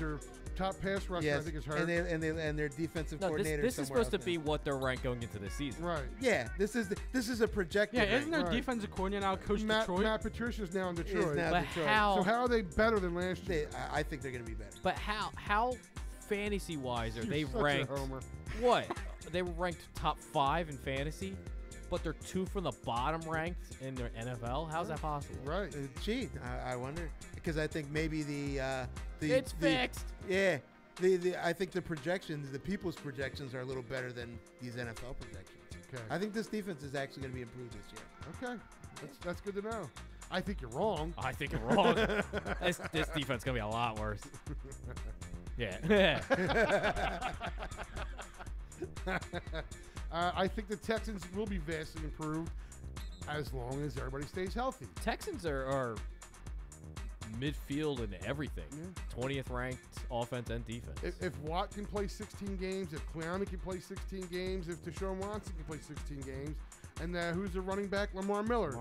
top pass rusher, Yes. I think, is hurt. And their defensive No, coordinator. this is somewhere supposed to else be now. what they're ranked going into the season. Right. Yeah. This is a projected. Yeah, isn't rank. their Right. defensive coordinator now coach Matt Detroit? Patricia's now in Is Detroit. now But Detroit. how? So how are they better than last year? I think they're going to be better. But how fantasy wise are You're they such a ranked? homer. What? They were ranked top 5 in fantasy, but they're 2 from the bottom ranked in their NFL. How's that possible? Right. Gee, I wonder because I think maybe It's fixed. Yeah. I think the projections, the people's projections, are a little better than these NFL projections. Okay. I think this defense is actually going to be improved this year. Okay. That's good to know. I think you're wrong. I think you're wrong. this defense gonna be a lot worse. Yeah. I think the Texans will be vastly improved as long as everybody stays healthy. Texans are midfield and everything. 20th ranked offense and defense. If Watt can play 16 games, if Clowney can play 16 games, if Deshaun Watson can play 16 games, and who's the running back? Lamar Miller.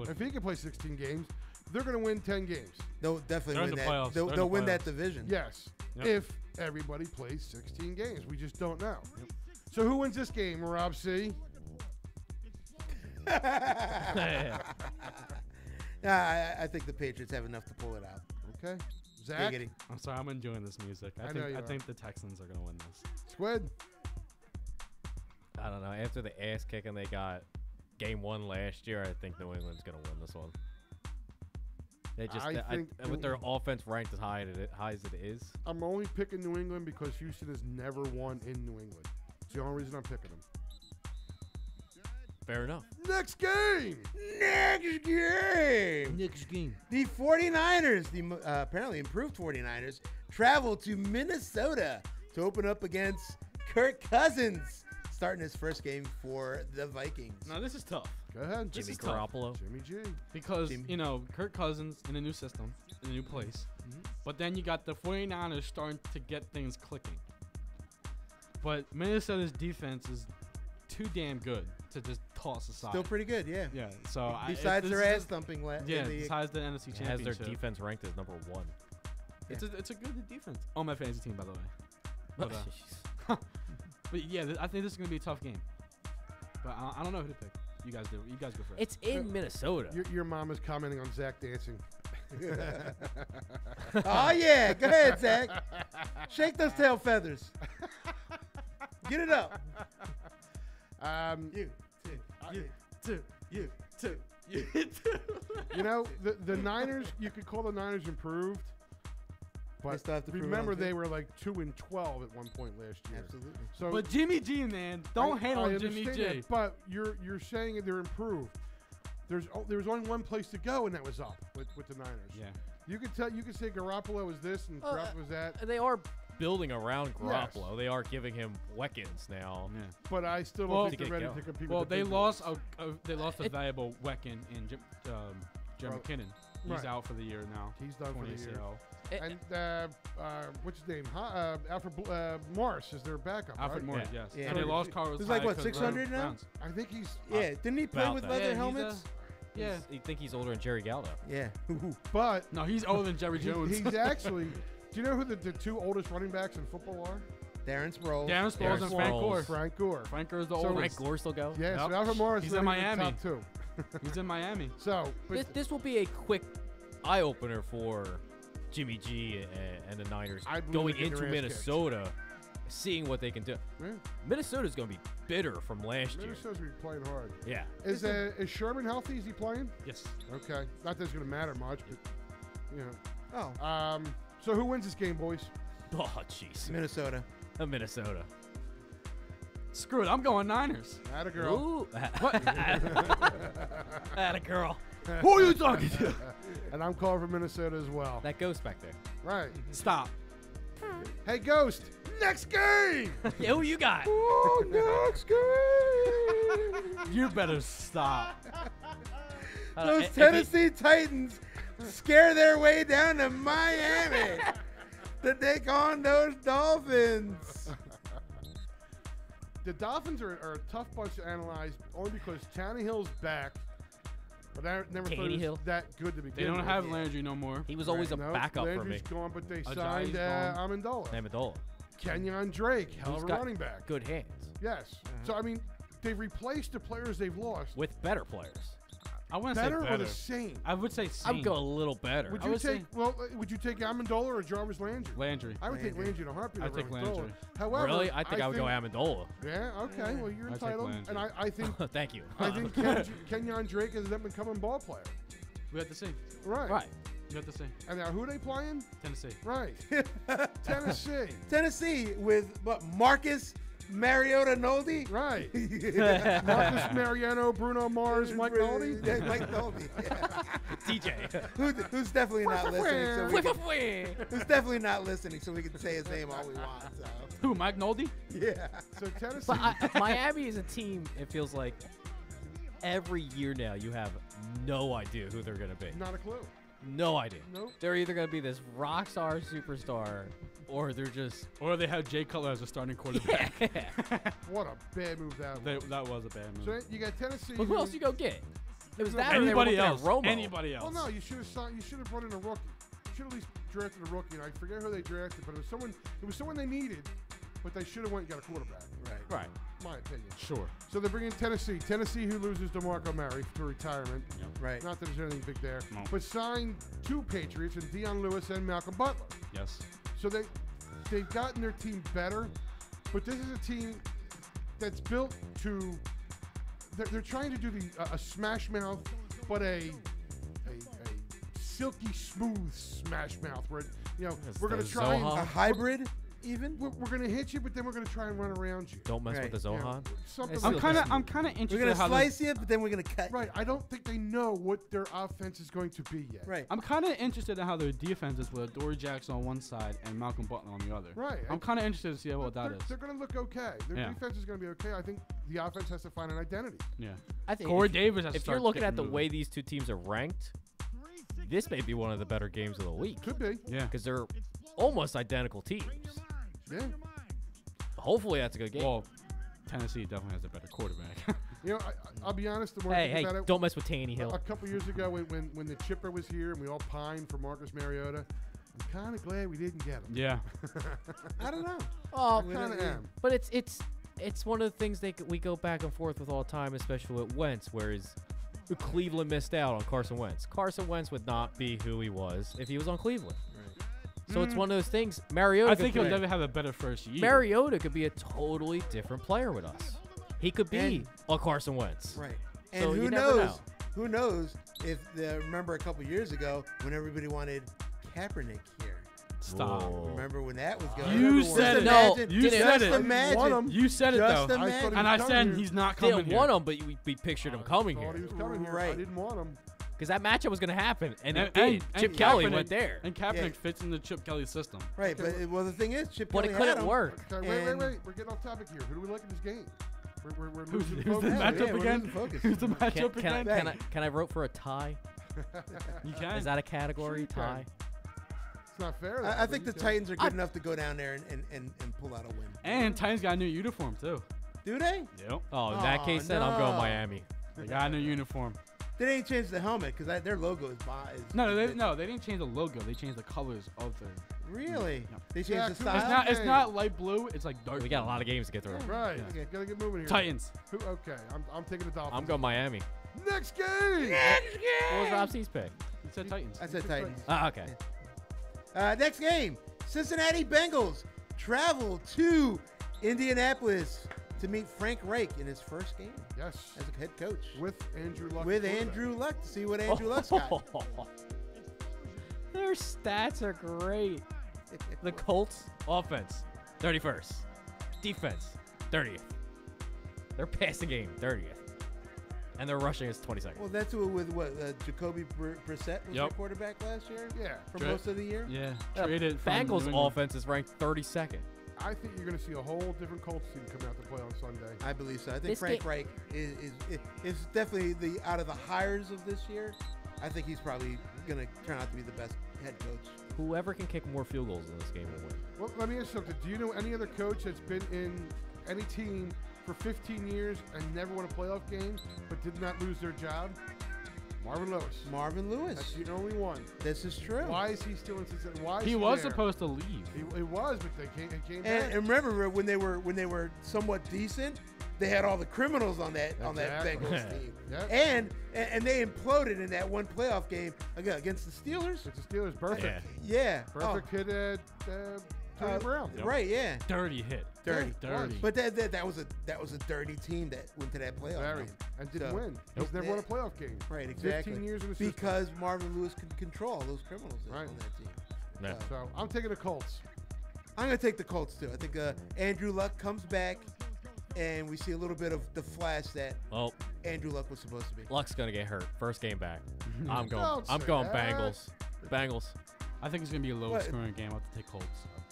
If he can play 16 games, they're going to win 10 games. They'll definitely They're in win the that. playoffs. They'll, They're in they'll the win that playoffs. division. Yes. Yep. If everybody plays 16 games. We just don't know. So who wins this game, Rob C? I think the Patriots have enough to pull it out. Okay. Zach? Giggity. I'm sorry, I'm enjoying this music. I know you I are. think the Texans are gonna win this. Squid? I don't know. After the ass kicking they got game 1 last year, I think New England's gonna win this one. They just with their offense ranked as high as it is. I'm only picking New England because Houston has never won in New England. It's the only reason I'm picking them. Fair enough. Next game. Next game. Next game. The 49ers, the apparently improved 49ers, travel to Minnesota to open up against Kirk Cousins, starting his first game for the Vikings. Now this is tough. Go ahead. This Jimmy is tough. Garoppolo. Jimmy G. Because, Jimmy. you know, Kirk Cousins in a new system, in a new place. But then you got the 49ers starting to get things clicking. But Minnesota's defense is too damn good to just toss aside. Still pretty good, yeah. Yeah, so Besides their ass thumping yeah, in the besides the NFC It has their Championship. defense ranked as number 1. It's a good defense. On my fantasy team, by the way. But, but yeah, I think this is going to be a tough game. But I don't know who to pick. You guys do. You guys go first. It's in Minnesota. Your mom is commenting on Zach dancing. Oh, yeah. Go ahead, Zach. Shake those tail feathers. Get it up. Um, You, two, You too. You too. You know, the Niners, you could call the Niners improved. But still have to prove it remember, on they tape. were like 2-12 at one point last year. Absolutely. So But Jimmy G, man, don't handle I Jimmy understand G. that, but you're saying that they're improved. There was only one place to go, and that was up with the Niners. Yeah. You could say Garoppolo was this and Garoppolo was that. They are building around Garoppolo. They are giving him weapons now. Yeah. But I still don't think they're ready going. to compete Well, with the they big lost boys. they lost a valuable weapon in Jerry McKinnon. He's Right. out for the year now. He's done for the year. ACL. And what's his name? Alfred Morris is their backup. Alfred right? Morris, Yeah. yes. Yeah. And they lost Carlos. He's like, Hyde what, 'cause 600 now? Browns. I think he's. Yeah, didn't he play about with that. leather Yeah, he's helmets? Yeah. You think he's older than Jerry Gallo? Yeah. But No, he's older than Jerry Jones. he's actually. Do you know who the two oldest running backs in football are? Darren Sproles. Darren Sproles and Frank Gore. Frank Gore. Frank Gore is the So oldest. Frank Gore still go? Yeah, so Yep. Alfred Morris He's is in the Miami. top two. He's in Miami. So, but This will be a quick eye opener for Jimmy G and the Niners I believe going they get into their ass Minnesota, seeing what they can do. yeah, Minnesota's going to be bitter from last year. Minnesota's gonna be playing hard. Yeah. Is Sherman healthy? Is he playing? Yes. Okay, not that it's gonna matter much, but you know. Oh, So who wins this game, boys? Oh, jeez. Minnesota. Minnesota. Screw it. I'm going Niners. Atta girl. Ooh. Atta girl. Who are you talking to? And I'm calling for Minnesota as well. That ghost back there. Right. Stop. Hey, Ghost. Next game. Yeah, who you got? Oh, next game. You better stop. Those Tennessee Titans scare their way down to Miami to take on those Dolphins. The Dolphins are a tough bunch to analyze only because Tannehill's back. But I never thought he was Tannehill? that good to begin They don't with. have Landry no more. He was always a No, backup for me. Landry's gone, but they Ajayi's signed gone. Amendola. Amendola. Kenyon Drake, hell Who's of a got running back. Good hands. Yes. So, I mean, they've replaced the players they've lost. With better players. I wouldn't say Better or better. the same? I would say same. I'm going a little better. Would I you would take say- would you take Amendola or Jarvis Landry? Landry. I would take Landry in a heartbeat. I'd over take Amendola. Landry. However, Really? I think I would go Amendola. Yeah. Okay. Well, you're I'd take entitled, Landry. and I think Thank you. I think Kenyon Drake is an up-and-coming ball player. We have to see. Right. Right. We have to see. And now who are they playing? Tennessee. Right. Tennessee. Tennessee with what, Marcus Mariota Noldi? Right. Marcus Mariano, Bruno Mars, Mike Noldi. Yeah, Mike Noldi. Yeah. DJ. Who's definitely not listening. So we can, Whip. who's definitely not listening, so we can say his name all we want. So. Who? Mike Noldi? Yeah. So Tennessee. But Miami is a team, it feels like every year now you have no idea who they're going to be. Not a clue. No idea. Nope. They're either going to be this rock star superstar or they're just. Or they had Jay Cutler as a starting quarterback. What a bad move that was. That was a bad move. So you got Tennessee. Well, who else you go get? It was that or they were Anybody looking at else? Romo. Anybody else? Well, no, you should have signed. You should have brought in a rookie. You should have at least drafted a rookie. And I forget who they drafted, but it was someone. It was someone they needed, but they should have went and got a quarterback. Right. Right. My opinion. Sure. So they're bringing Tennessee. Tennessee, who loses DeMarco Murray to retirement. Right. Not that there's anything big there. No. But signed two Patriots and Deion Lewis and Malcolm Butler. Yes. So they've gotten their team better, but this is a team that's built to. They're trying to do a smash mouth, but a silky smooth smash mouth where we're gonna the try Zohan? A hybrid, even? we're gonna hit you, but then we're gonna try and run around you. Don't mess Right. with the Zohan. Something It's I'm like still that. kind of interested We're going in to how slice you, but then we're going to cut. Right. I don't think they know what their offense is going to be yet. Right. I'm kind of interested in how their defense is with Dory Jackson on one side and Malcolm Butler on the other. Right. I'm kind of interested to see what that they're, is. They're going to look okay. Their Yeah. defense is going to be okay. I think the offense has to find an identity. Yeah. I think Corey if- Davis has to If you're start looking at getting the moving. way these two teams are ranked, this may be one of the better games of the week. Could be. Yeah. Because they're almost identical teams. Yeah. Hopefully that's a good game. Well, Tennessee definitely has a better quarterback. You know, I'll be honest. The more I hey, think about it, don't mess with Tannehill. a couple years ago when the Chipper was here and we all pined for Marcus Mariota, I'm kind of glad we didn't get him. yeah. I don't know. Oh, I kind of am. but it's one of the things we go back and forth with all the time, especially with Wentz, whereas Cleveland missed out on Carson Wentz. Carson Wentz would not be who he was if he was on Cleveland. So it's one of those things. Mariota. I think he'll could never have a better first year. Mariota could be a totally different player with us. He could be And- a Carson Wentz. Right. And So who you never knows? know. Who knows if remember a couple years ago when everybody wanted Kaepernick here. Stop. Remember when that was going? You Just said it. imagine- You said just it. imagine. You said it Just though. imagine. And I said he's not They coming didn't here. want him, but we pictured him coming Thought he here. was coming here. I Right. didn't want him. Because that matchup was going to happen, and it And- did. and Chip Kelly Kaepernick- went there. And Kaepernick Yeah. fits in the Chip Kelly system. Right, but well, the thing is, Chip But Kelly it couldn't had him, work. Okay, and- wait. We're getting off topic here. Who do we like in this game? We're Who's losing the focus. matchup yeah, we're again? losing focus. Who's the matchup Can again? I vote for a tie? You can. Is that a category, Sure you can. tie? It's not fair. I think the Titans are good enough to go down there and pull out a win. And Titans got a new uniform too. Do they? Yep. Oh, in that Aw, case, then I'm going no. Miami. They got a new uniform. They didn't change the helmet because their logo is. No, they didn't change the logo. They changed the colors of the. Really? Yeah. They changed Jack, the who- style. It's not light blue. It's like dark. We got a lot of games to get through. Right. Yeah. Okay, gotta get moving here. Titans. Okay, I'm taking the Dolphins. I'm going Miami. Next game. What was Rob C's pick? You said Titans. I said Titans. Okay. Next game, Cincinnati Bengals travel to Indianapolis to meet Frank Reich in his first game Yes. as a head coach. With Andrew Luck. With quarterback. Andrew Luck to see what Andrew Luck's got. Their stats are great. The Colts offense, 31st. Defense, 30th. Their passing game, 30th. And their rushing is 22nd. Well, that's with what Jacoby Brissett was their quarterback last year. Yeah. For most of the year. Yeah. Yeah, Traded from Bengals New England. offense is ranked 32nd. I think you're going to see a whole different Colts team come out to play on Sunday. I believe so. I think This Frank game- Reich is definitely out of the hires of this year. I think he's probably going to turn out to be the best head coach. Whoever can kick more field goals in this game will win. Well, let me ask you something. Do you know any other coach that's been in any team for 15 years and never won a playoff game but did not lose their job? Marvin Lewis. Marvin Lewis. That's the only one. This is true. Why is he still in Cincinnati? Why is He he was there? supposed to leave. He was, but they came back. And remember when they were somewhat decent, they had all the criminals on that Exactly. Bengals team. Yep. And they imploded in that one playoff game against the Steelers. It's the Steelers. Perfect. Yeah. Perfect hit Tony Brown. Right, yeah. Dirty hit. Dirty. Dirty. But that was a dirty team that went to that playoff Very. game. And didn't So- win. He's never won a playoff game. Right, exactly. 15 years in the system. because Marvin Lewis could control all those criminals Right. on that team. Yeah. So I'm taking the Colts. I'm going to take the Colts, too. I think Andrew Luck comes back, and we see a little bit of the flash that Well, Andrew Luck was supposed to be. Luck's gonna get hurt. First game back. I'm going. Don't I'm say going that. Bengals. Bengals. I think it's gonna be a low What? scoring game. I'll have to take Colts.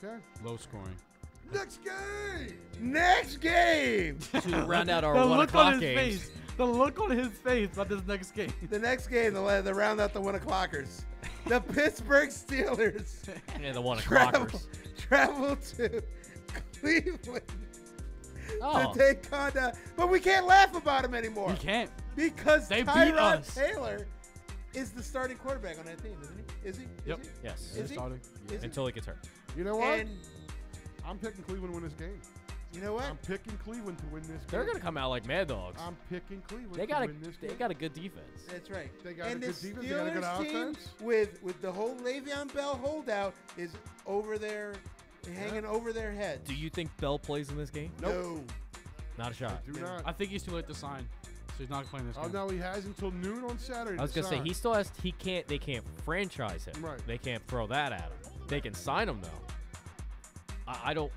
Okay. Low scoring. Next game. Next game! To round out our The 1 look o'clock on his games. face. The look on his face about this next game. The next game, the round out the 1 o'clockers. The Pittsburgh Steelers Yeah, the 1 travel, o'clockers. travel to Cleveland Oh, to take on. But we can't laugh about him anymore You can't. because They beat Tyrod us. Taylor is the starting quarterback on that team, isn't he? Is he? Yep. Is he? yes. Is he? Starting. Is he? Until he gets hurt. You know what? And I'm picking Cleveland to win this game. you know what? I'm picking Cleveland to win this game. They're gonna come out like mad dogs. I'm picking Cleveland They to got a win this they game. got a good defense. That's right. They got and a the good defense, they got a good Steelers team offense. with the whole Le'Veon Bell holdout is over there, hanging over their heads. Do you think Bell plays in this game? No. Not a shot. Do not. I think he's too late to sign, so he's not playing this Oh game. no, he has until noon on Saturday. I was to gonna say sign. he still has. He can't. They can't franchise him. Right. They can't throw that at him. They can sign him though. I don't.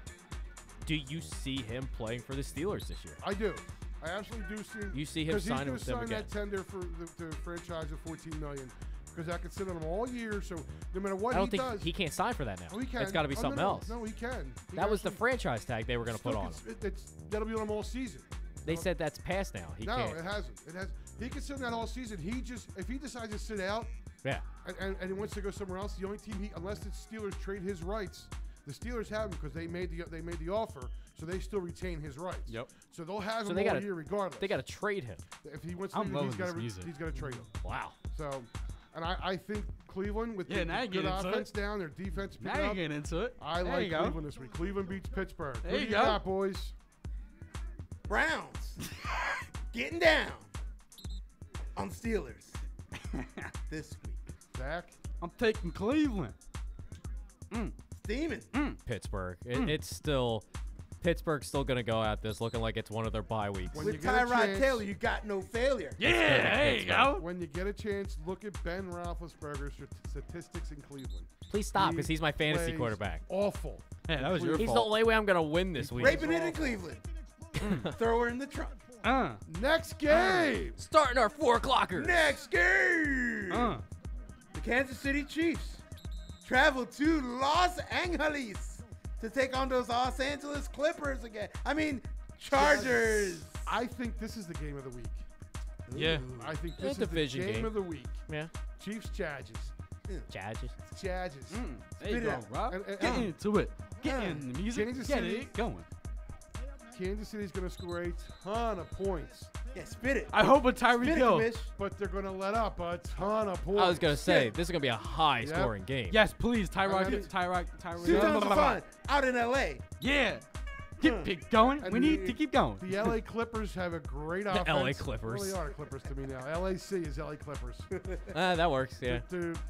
Do you see him playing for the Steelers this year? I do. I absolutely do see. You see him signing with them Because he's again. going to sign that tender for the franchise of $14 million because I could sit on him all year. So no matter what I don't he think does, he can't sign for that now. Oh, he can. It's got to be Oh, something no, else. No, he can. He That was the actually franchise tag they were going to put still on him. that'll be on him all season. They said that's past now. He no, can't. it hasn't. It has. He can sit on that all season. If he decides to sit out Yeah. and he wants to go somewhere else, the only team unless the Steelers trade his rights, the Steelers have him because they made the offer, so they still retain his rights. Yep. So they'll have So him they all gotta- year regardless. They got to trade him. If he wants to, I'm leave, he's loving this music. got to trade him. Wow. So, and I think Cleveland with Yeah, the now you're good getting into offense it. down, their defense Now picking you're up. getting into it. I There like you go. Cleveland this week. Cleveland beats Pittsburgh. There Who do you you go. got, boys? Browns getting down on Steelers this week. Zach? I'm taking Cleveland. Steaming. Pittsburgh. It's still. Pittsburgh's still going to go at this looking like it's one of their bye weeks. When you With get a Tyrod chance- Taylor, you got no failure. Yeah, there you go. When you get a chance, look at Ben Roethlisberger's statistics in Cleveland. Please stop, because he's my fantasy plays quarterback. Awful. Yeah, that was your He's the fault. only way I'm going to win this week. Raping it in Cleveland. Throw her in the trunk. Next game. Starting our 4 o'clockers. Next game. The Kansas City Chiefs travel to Los Angeles to take on those Los Angeles Clippers again. I mean, Chargers. I think this is the game of the week. Yeah. I think A this is the division game game. of the week. Yeah. Chiefs, Chargers. Chargers. Chargers. There you Spit it go, out. Rob. And- Get into it. Get in the music. Kansas Get City- it going. Kansas City's going to score a ton of points. Yeah, spit it. I hope a Tyreek Spit it, Hill. Kamish. But they're going to let up a ton of points. I was going to say, this is going to be a high-scoring game. Yes, please, I mean- Tyrod. 2 times the fun out in L.A. Yeah. Keep going. And We need to keep going. The LA Clippers have a great offense. LA Clippers. Well, they are Clippers to me now. LAC is LA Clippers. That works, yeah.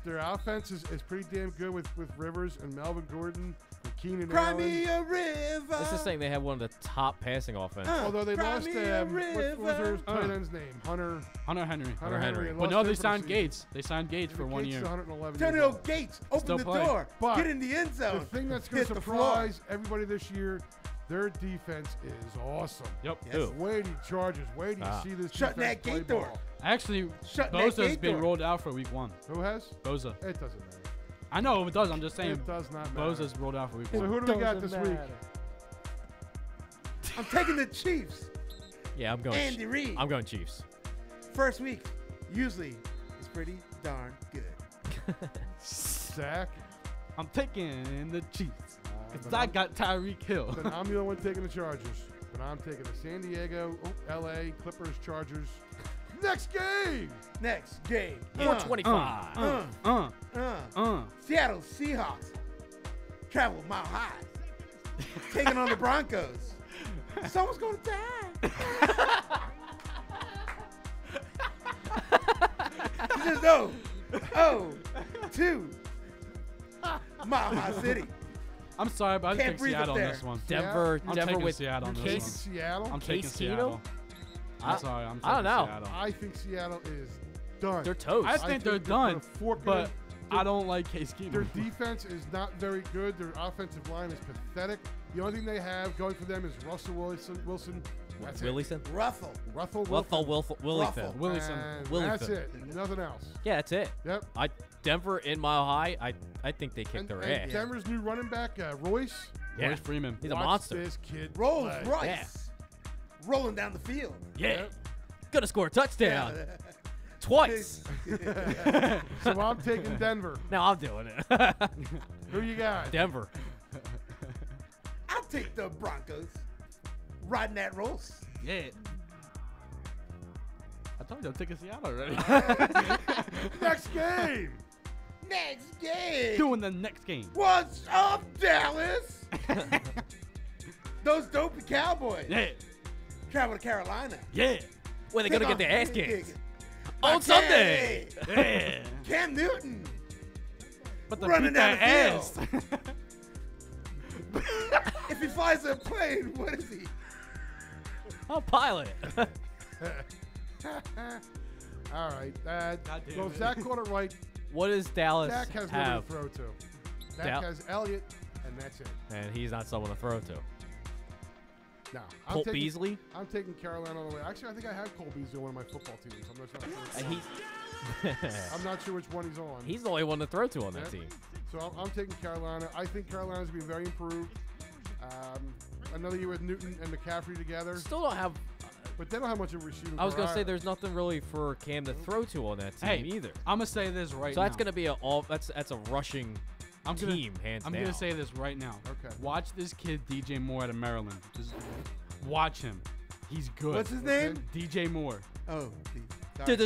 Their offense is pretty damn good with Rivers and Melvin Gordon and Keenan Cry Allen. me a river. This is saying they have one of the top passing offenses. Although they Cry lost me a what was their river. tight end's name? Hunter Henry. Henry. But no, lost they him for the signed season. Gates. They signed Gates for 1 Gates is year. 111 years Antonio old. Gates, open Still the play. door. But Get in the end zone. The thing that's going Hit to the floor. surprise everybody this year, their defense is awesome. Yep. Yes. Wait till Chargers. Wait till you see this Shutting defense that gate play door. ball. Actually, Shutting that Bosa's gate been door. rolled out for week 1. Who has? Bosa. It doesn't matter. I know it does. I'm just saying. It does not matter. Bosa's rolled out for week So 1. who do we got this week? I'm taking the Chiefs. Yeah, I'm going. Andy Reid. I'm going Chiefs. First week, usually, is pretty darn good. Zach. I'm taking the Chiefs. Because but I I'm- got Tyreek Hill. Then I'm the only one taking the Chargers. But I'm taking the San Diego, LA, Clippers, Chargers. Next game. Next game. 425. Seattle Seahawks travel mile high, taking on the Broncos. Someone's gonna die. He says, oh, 2. Mile High City. I'm sorry, but I Can't think breathe up Seattle on there. this one. Denver, I'm Denver taking with Seattle on this Taking Case. one. Seattle. I'm taking Case Seattle. I'm I- sorry. I'm taking I don't know. Seattle. I think Seattle is done. They're toast. I think they're they're gonna done, fork it but in. I don't like Case Their Keenum. defense is not very good. Their offensive line is pathetic. The only thing they have going for them is Russell Wilson. That's it. Willieson? Ruffle. Willson. Willieson. Wilson. And Willison. that's it. Nothing else. Yeah, that's it. Yep. Denver in Mile High, I think they kicked And, their and ass. Denver's new running back, Royce. Yeah. Royce Freeman. He's a Watch monster. This kid Rolls play. Royce. Rolling down the field. Yeah. Gonna score a touchdown. Twice. So I'm taking Denver. Now I'm doing it. Who you got? Denver. I'll take the Broncos. Riding that Rolls. Yeah. I told you I'm taking Seattle already. Next game. Next game. Doing the next game. What's up, Dallas? Those dopey Cowboys. Yeah. Travel to Carolina. Yeah. Where they gonna get their ass Kick kicked? it. On Okay. Sunday. Yeah. Cam Newton. But the Running beat down their the ass. If he flies a plane, what is he? I'll pilot it. All right. damn Well, it. Zach caught it right. What does Dallas Dak has have? nobody to throw to. Dak Dal- has Elliott, and that's it. And he's not someone to throw to. No. Colt Beasley? I'm taking Carolina all the way. Actually, I think I have Cole Beasley on one of my football teams. I'm not sure. And I'm not sure which one he's on. he's the only one to throw to on that Yeah. team. So I'm taking Carolina. I think Carolina's going to be very improved. Another year with Newton and McCaffrey together. Still don't have. But they don't have much of a receiving. I was gonna say variety. there's nothing really for Cam to throw to on that team Hey, either. I'm gonna say this right So now. that's gonna be that's a rushing team, hands I'm down. gonna say this right now. Okay. Watch this kid DJ Moore out of Maryland. Just watch him. He's good. What's his name? DJ Moore. Oh, DJ.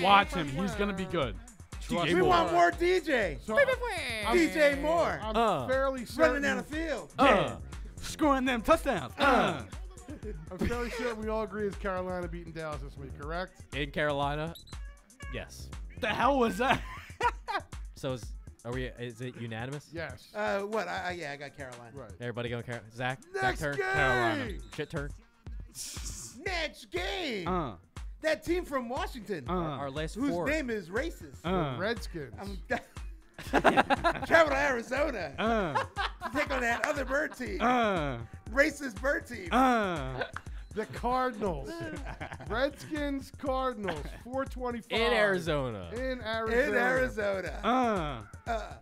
Watch him. He's gonna be good. Trust We me. want more DJ. So DJ Moore. I'm fairly certain. Running down the field. Yeah. Scoring them touchdowns. I'm fairly certain we all agree it's Carolina beating Dallas this week, correct? In Carolina, yes. The hell was that? So is Are we? Is it unanimous? Yes. What? I got Carolina. Right. Everybody going Zach? Next Zach turn? game. Carolina. Shit turn. Next game. That team from Washington. Our last whose four. name is racist. The Redskins. Travel to Arizona to take on that other bird team. Racist bird team. The Cardinals. Redskins, Cardinals. 425. In Arizona. In Arizona.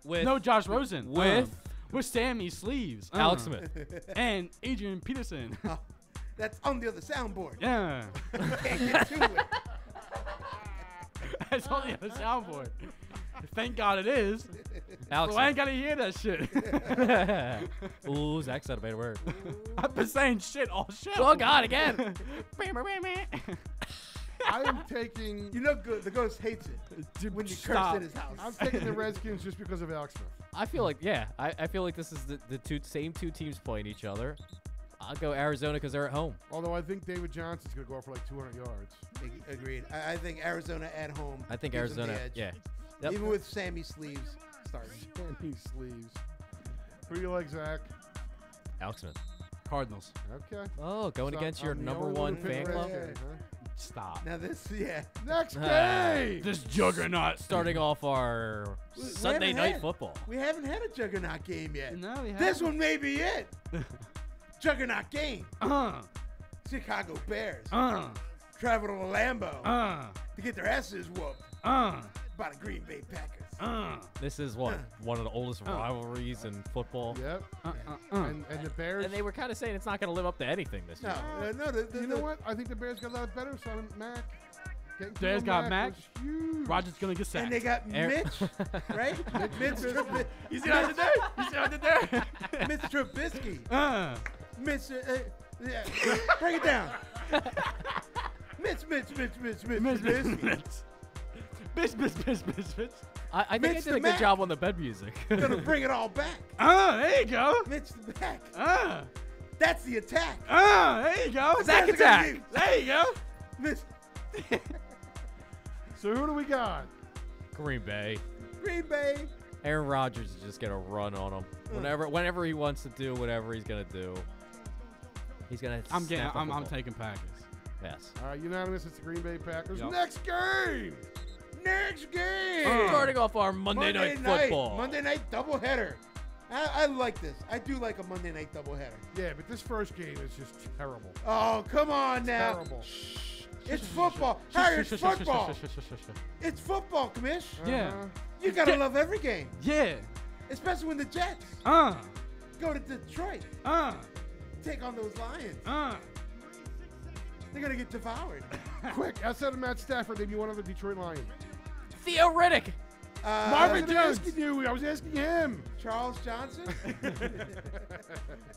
With no Josh Rosen. With Sammy Sleeves. Alex Smith. And Adrian Peterson. That's on the other soundboard. Yeah. Can't get to it. That's on the other soundboard. Thank God it is. Alex So I ain't got to hear that shit. Ooh, Zach said a bad word. I've been saying shit all shit. Oh, God, again. I am taking. You know, the ghost hates it when you curse in his house. I'm taking the Redskins just because of Alex Smith. I feel like, I feel like this is the same two teams playing each other. I'll go Arizona because they're at home. Although I think David Johnson's going to go for like 200 yards. Agreed. I think Arizona at home. I think gives them the Arizona, edge. yeah. Yep. Even with Sammy Sleeves starting. Sammy Sleeves. Who do you like, Zach? Alex Smith. Cardinals. Okay. Oh, going So against your I'm the number only one who picked fan club? Redskins, huh? Stop. Now this, Next game. This juggernaut. Starting off our Sunday night football. We haven't had a juggernaut game yet. No, we haven't. This one may be it. Juggernaut game. Chicago Bears. Travel to Lambeau to get their asses whooped by the Green Bay Packers. This is one of the oldest rivalries in football. Yep. And the Bears. And they were kind of saying it's not going to live up to anything this year. You know what? I think the Bears got a lot better. So Mac. Bears got Mac. was huge. Rogers gonna get sacked. And they got Mitch, right? Mitch Trubisky. You see what I did there? You see what I did there? Mitch Trubisky. Mitch, yeah. Bring it down. Mitch Trubisky. Bitch. I think Mitch I did the a good Mac. job on the bed music. Gonna bring it all back. There you go. Mitch the back. That's the attack. There you go. Zach attack. There you go. Mitch. So who do we got? Green Bay. Green Bay. Aaron Rodgers is just going to run on them. Whenever he wants to do whatever he's going to do. He's going to I'm taking Packers. Yes. All right, unanimous. It's the Green Bay Packers. Yep. Next game. Starting off our Monday night football. Monday night doubleheader. I like this. I do like a Monday night doubleheader. Yeah, but this first game is just terrible. Oh, come on now. Terrible. It's football. Harry, it's football. It's football, Commish. Yeah. You gotta love every game. Yeah. Especially when the Jets go to Detroit. Take on those Lions. They're gonna get devoured. Quick, outside of Matt Stafford, name me one other Detroit Lion. Theo Riddick. Marvin Jones. I was asking him. Charles Johnson.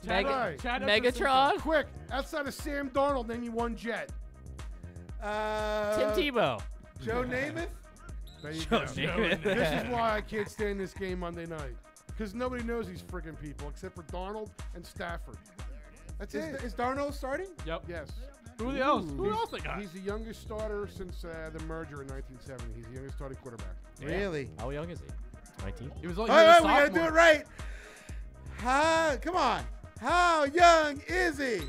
Megatron. Quick, outside of Sam Darnold, name me one Jet. Tim Tebow. Joe Namath. There you Joe go. Namath. This is why I can't stand this game Monday night. Because nobody knows these freaking people except for Darnold and Stafford. That's it. Is Darnold starting? Yep. Yes. Who else? Who else they got? He's the youngest starter since the merger in 1970. He's the youngest starting quarterback. Really? How young is he? 19. He was like All right, we gotta do it right. Come on. How young is he?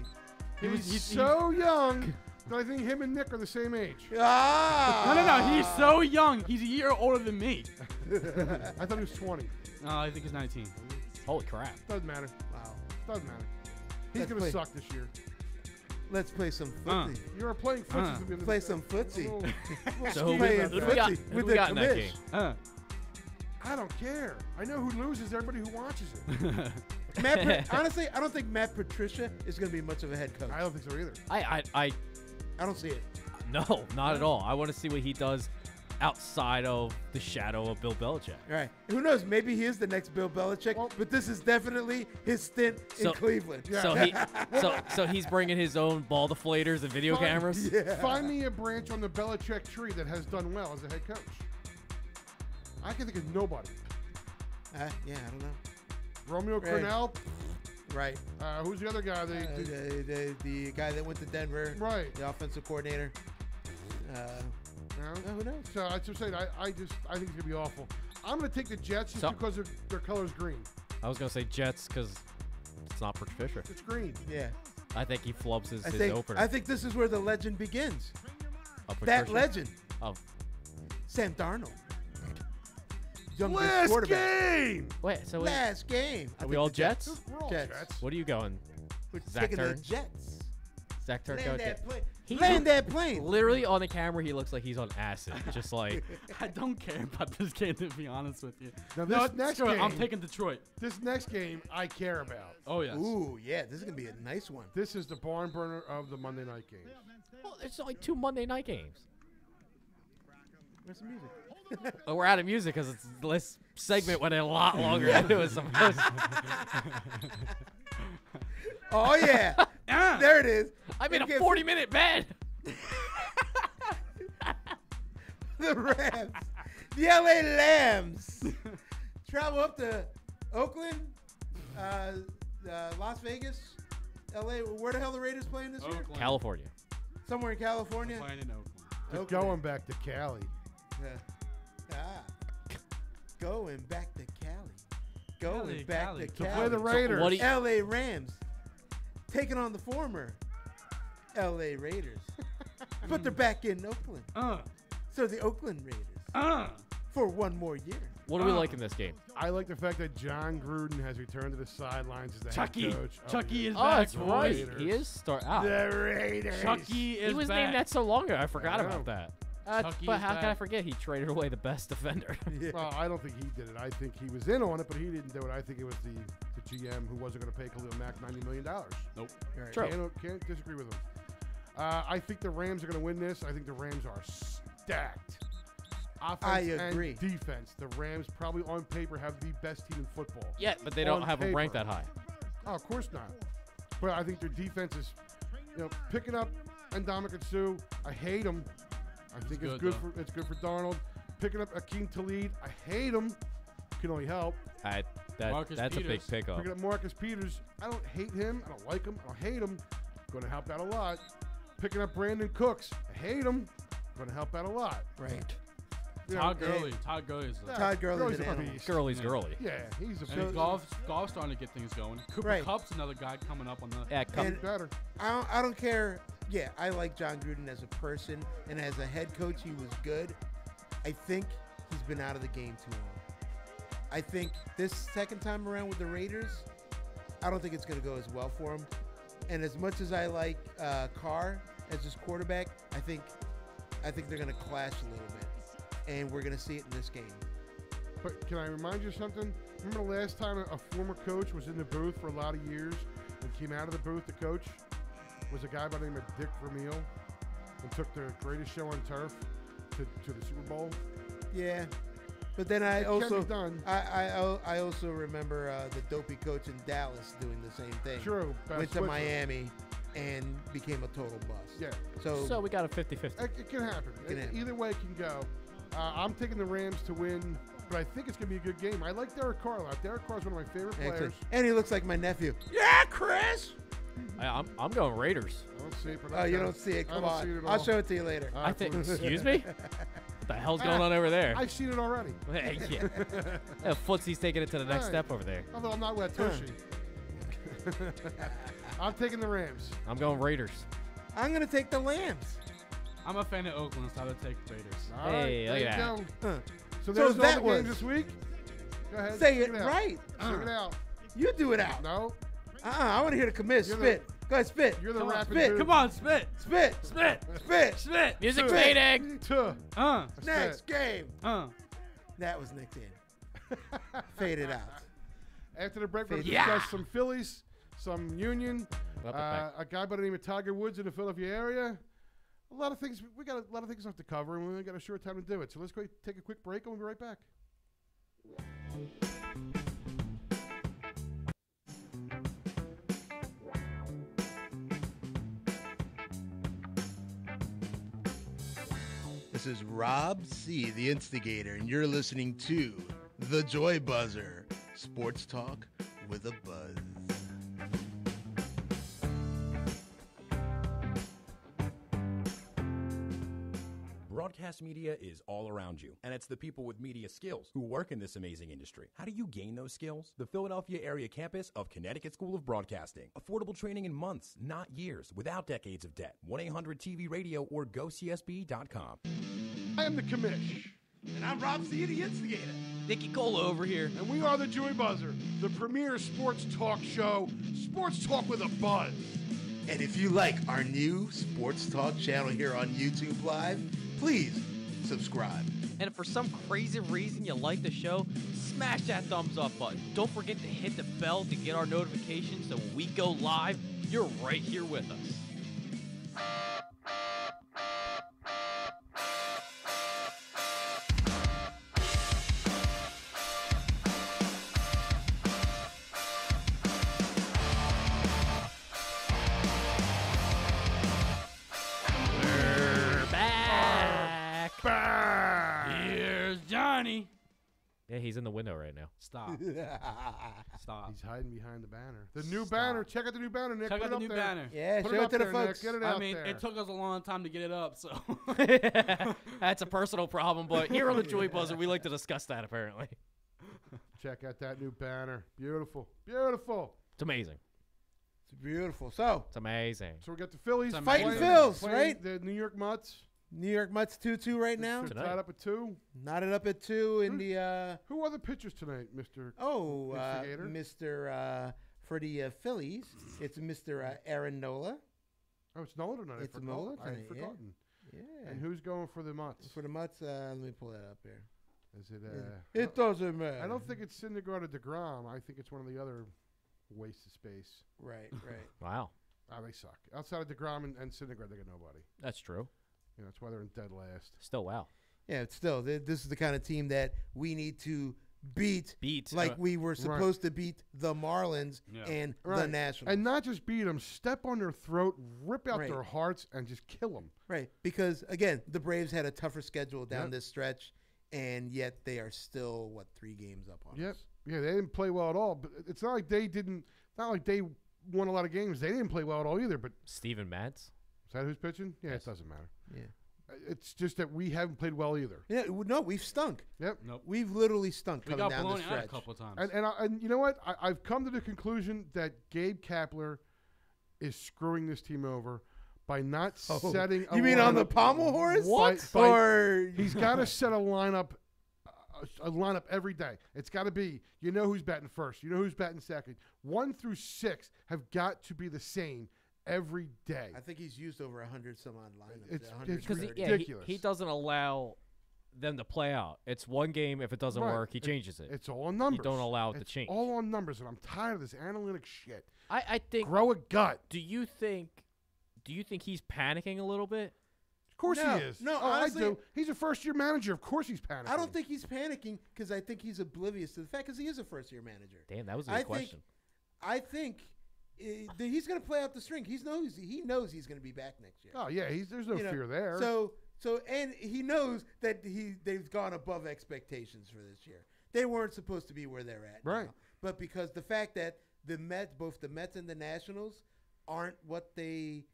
He's so young that I think him and Nick are the same age. No. He's so young. He's a year older than me. I thought he was 20. No, I think he's 19. Holy crap. Doesn't matter. Wow. Doesn't matter. He's going to suck this year. Let's play some footsie. You're playing footsie. Play some footsie. So who we got in that game? I don't care. I know who loses. Everybody who watches it. Honestly, I don't think Matt Patricia is going to be much of a head coach. I don't think so either. I don't see it. No, not at all. I want to see what he does outside of the shadow of Bill Belichick. All right. Who knows? Maybe he is the next Bill Belichick, but this is definitely his stint in Cleveland. Yeah. So he's bringing his own ball deflators and video cameras? Yeah. Find me a branch on the Belichick tree that has done well as a head coach. I can think of nobody. I don't know. Romeo Crennel. Right. Who's the other guy? The guy that went to Denver. Right. The offensive coordinator. No? Who knows? So I just saying, I think it's gonna be awful. I'm going to take the Jets just So- because their color's green. I was gonna say Jets because it's not Patrick Fisher. It's green. Yeah. I think he flubs his opener. I think this is where the legend begins. Of That Patricia? legend. Of Sam Darnold. Youngest Last quarterback. game. wait, so wait, Last game. are we all Jets? We're all Jets. Jets. What are you going? We're Zach taking the Turn? Jets. Zach Turk Land going that plane. He- Land that plane. Literally on the camera, he looks like he's on acid. Just like I don't care about this game, to be honest with you. Now No, this next screw it, I'm game- taking Detroit. This next game I care about. Oh, yes. Ooh, yeah, this is going to be a nice one. This is the barn burner of the Monday night games. well, it's only 2 Monday night games. Where's the music? Oh, we're out of music because this segment went a lot longer than it was supposed to. Oh, yeah. There it is. I'm in a Okay, 40-minute bed. The Rams. The LA Lambs. Travel up to Oakland, Las Vegas, LA. Where the hell the Raiders playing this year? Oakland. California. Somewhere in California. Playing in Oakland. They're Oakland. going back to Cali. Yeah. Going back to Cali. Going Cali, back Cali. to To Cali. play the Raiders. what do you- LA Rams taking on the former LA Raiders. But they're back in Oakland. So the Oakland Raiders for one more year. What do we like in this game? I like the fact that John Gruden has returned to the sidelines as the Chucky. head coach. of Chucky the- is Oh, back. that's right. Raiders. He is start. Ah, The Raiders. Chucky is he was back. named that so long ago. I forgot I know. about that. Chucky But is how can I back. forget? He traded away the best defender. Well, I don't think he did it. I think he was in on it, but he didn't do it. I think it was the GM who wasn't going to pay Khalil Mack $90 million. Nope. Right. True. Can't disagree with him. I think the Rams are going to win this. I think the Rams are stacked. Offense I agree. and defense. The Rams probably on paper have the best team in football. Yeah, but they don't On have him ranked paper. that high. Oh, of course not. But I think their defense is, picking up Ndamukong Suh. I hate him. I think it's good, good for Darnold. Picking up Akeem Talib. I hate him. Can only help. Marcus That's a big Peters. pickup. Picking up Marcus Peters. I don't hate him. I don't like him. I don't hate him. Going to help out a lot. Picking up Brandon Cooks. I hate him. Going to help out a lot. Right. You know, Todd Gurley. Todd Gurley's the Todd Gurley's an a animal. beast. Girly's girly. Yeah, he's a And golf's starting to get things going. Cooper Right. Kupp's another guy coming up on the. Yeah, come. And- better. I don't care. Yeah, I like John Gruden as a person, and as a head coach, he was good. I think he's been out of the game too long. I think this second time around with the Raiders, I don't think it's going to go as well for him. And as much as I like Carr as his quarterback, I think they're going to clash a little bit, and we're going to see it in this game. But can I remind you of something? Remember the last time a former coach was in the booth for a lot of years and came out of the booth to coach? Was a guy by the name of Dick Vermeil and took the greatest show on turf to the Super Bowl. Yeah, but then I It can also be done. I also remember the dopey coach in Dallas doing the same thing. True. Went to Switzer. Miami and became a total bust. Yeah. So we got a 50-50. It can happen. can happen. Either way it can go. I'm taking the Rams to win, but I think it's going to be a good game. I like Derek Carr a lot. Derek Carr is one of my favorite players. Excellent. And he looks like my nephew. Yeah, Chris. I'm going Raiders. I don't see it, but Oh, you don't see it. I Come don't see it on. at I'll all. show it to you later. I think. Excuse me. What the hell's going on over there? I've seen it already. Hey, yeah. Footsy's taking it to the next Right. step over there. Although I'm not Latoshi. I'm taking the Rams. I'm going Raiders. I'm going to take the Lambs. I'm a fan of Oakland, so I'll take Raiders. All right, Hey, there look you at go. So So there's all that the was- games this week. Go ahead. Say sing it out. right. Sing it out. You do it out. No, I want to hear the commiss. You're Spit. Go ahead, spit. you're the Come on, rapping spit. dude. Come on, spit. Spit. Spit. Spit. Spit. Music Spit. fading. Tuh. Next game. Uh. That was Nick Dan. Faded out. After the break, we're going to Yeah. discuss some Phillies, some Union, Welcome back. a guy by the name of Tiger Woods in the Philadelphia area. A lot of things. We got a lot of things left to cover, and we only got a short time to do it. So let's go take a quick break, and we'll be right back. This is Rob C., the instigator, and you're listening to The Joy Buzzer, sports talk with a buzz. Broadcast media is all around you, and it's the people with media skills who work in this amazing industry. How do you gain those skills? The Philadelphia area campus of Connecticut School of Broadcasting. Affordable training in months, not years, without decades of debt. 1-800-TV Radio or GoCSB.com. I am the commish. And I'm Rob C, the instigator. Nicky Cola over here. And we are the Joy Buzzer, the premier sports talk show, sports talk with a buzz. And if you like our new Sports Talk channel here on YouTube Live, please subscribe. And if for some crazy reason you like the show, smash that thumbs up button. Don't forget to hit the bell to get our notifications so when we go live, you're right here with us. Here's Johnny. Yeah, he's in the window right now. Stop. Stop. He's hiding behind the banner. The new banner. Check out the new banner, Nick. Check Put out the it new up there. banner. Yeah, Put show it it up to the there, Nick. folks. Get it I out mean, there. it took us a long time to get it up, so. That's a personal problem, but here on the Joy Buzzer, we like to discuss that apparently. Check out that new banner. Beautiful. Beautiful. It's amazing. It's beautiful. So, It's amazing. So we got the Phillies It's Fighting amazing. Phils, playing right? The New York Mutts. New York Mets 2-2 right now. They're Tonight. tied up at 2. Knotted up at 2 in the Who are the pitchers tonight, Mr. Instigator? Mr. For the Phillies, it's Mr. Aaron Nola. Oh, it's Nola tonight. It's I Nola forgot. I had tonight, yeah. forgotten. Yeah. And who's going for the Mutts? For the Mets, let me pull that up here. Is it? It doesn't matter. I don't think it's Syndergaard or DeGrom. I think it's one of the other waste of space. Right. Wow. They suck. Outside of DeGrom and Syndergaard, they got nobody. That's true. You know, that's why they're in dead last. Still, wow. Yeah, it's still, this is the kind of team that we need to beat. Like we were supposed to beat the Marlins and the Nationals. And not just beat them, step on their throat, rip out Right. their hearts, and just kill them. Right, because, again, the Braves had a tougher schedule down Yep. this stretch, and yet they are still, 3 games up on Yep. us. Yeah, they didn't play well at all. But it's not like they didn't. Not like they won a lot of games. They didn't play well at all either. But Steven Matz. is that who's pitching? Yeah, it doesn't matter. Yeah. It's just that we haven't played well either. Yeah, no, we've stunk. Yep. Nope. We've literally stunk We coming got down the blown out stretch. a couple of times. And you know what? I've come to the conclusion that Gabe Kapler is screwing this team over by not setting. You mean on the pommel horse? Or he's got to set a lineup every day. It's got to be, you know who's batting first, you know who's batting second. 1 through 6 have got to be the same every day. I think he's used over 100 some odd lineups. It's 130. ridiculous. He doesn't allow them to play out. It's one game. If it doesn't Right. work, he changes it. It's all on numbers. You don't allow it to It's change. all on numbers, and I'm tired of this analytic shit. I think. Grow a gut. Do you think he's panicking a little bit? Of course No, he is. no, Oh, honestly- I do. He's a first-year manager. Of course he's panicking. I don't think he's panicking because I think he's oblivious to the fact because he is a first-year manager. Damn, that was a good question. I think that he's going to play out the string. He knows he's going to be back next year. Oh yeah, there's no fear there. So and he knows that they've gone above expectations for this year. They weren't supposed to be where they're at, Right. now. But because the fact that both the Mets and the Nationals aren't what they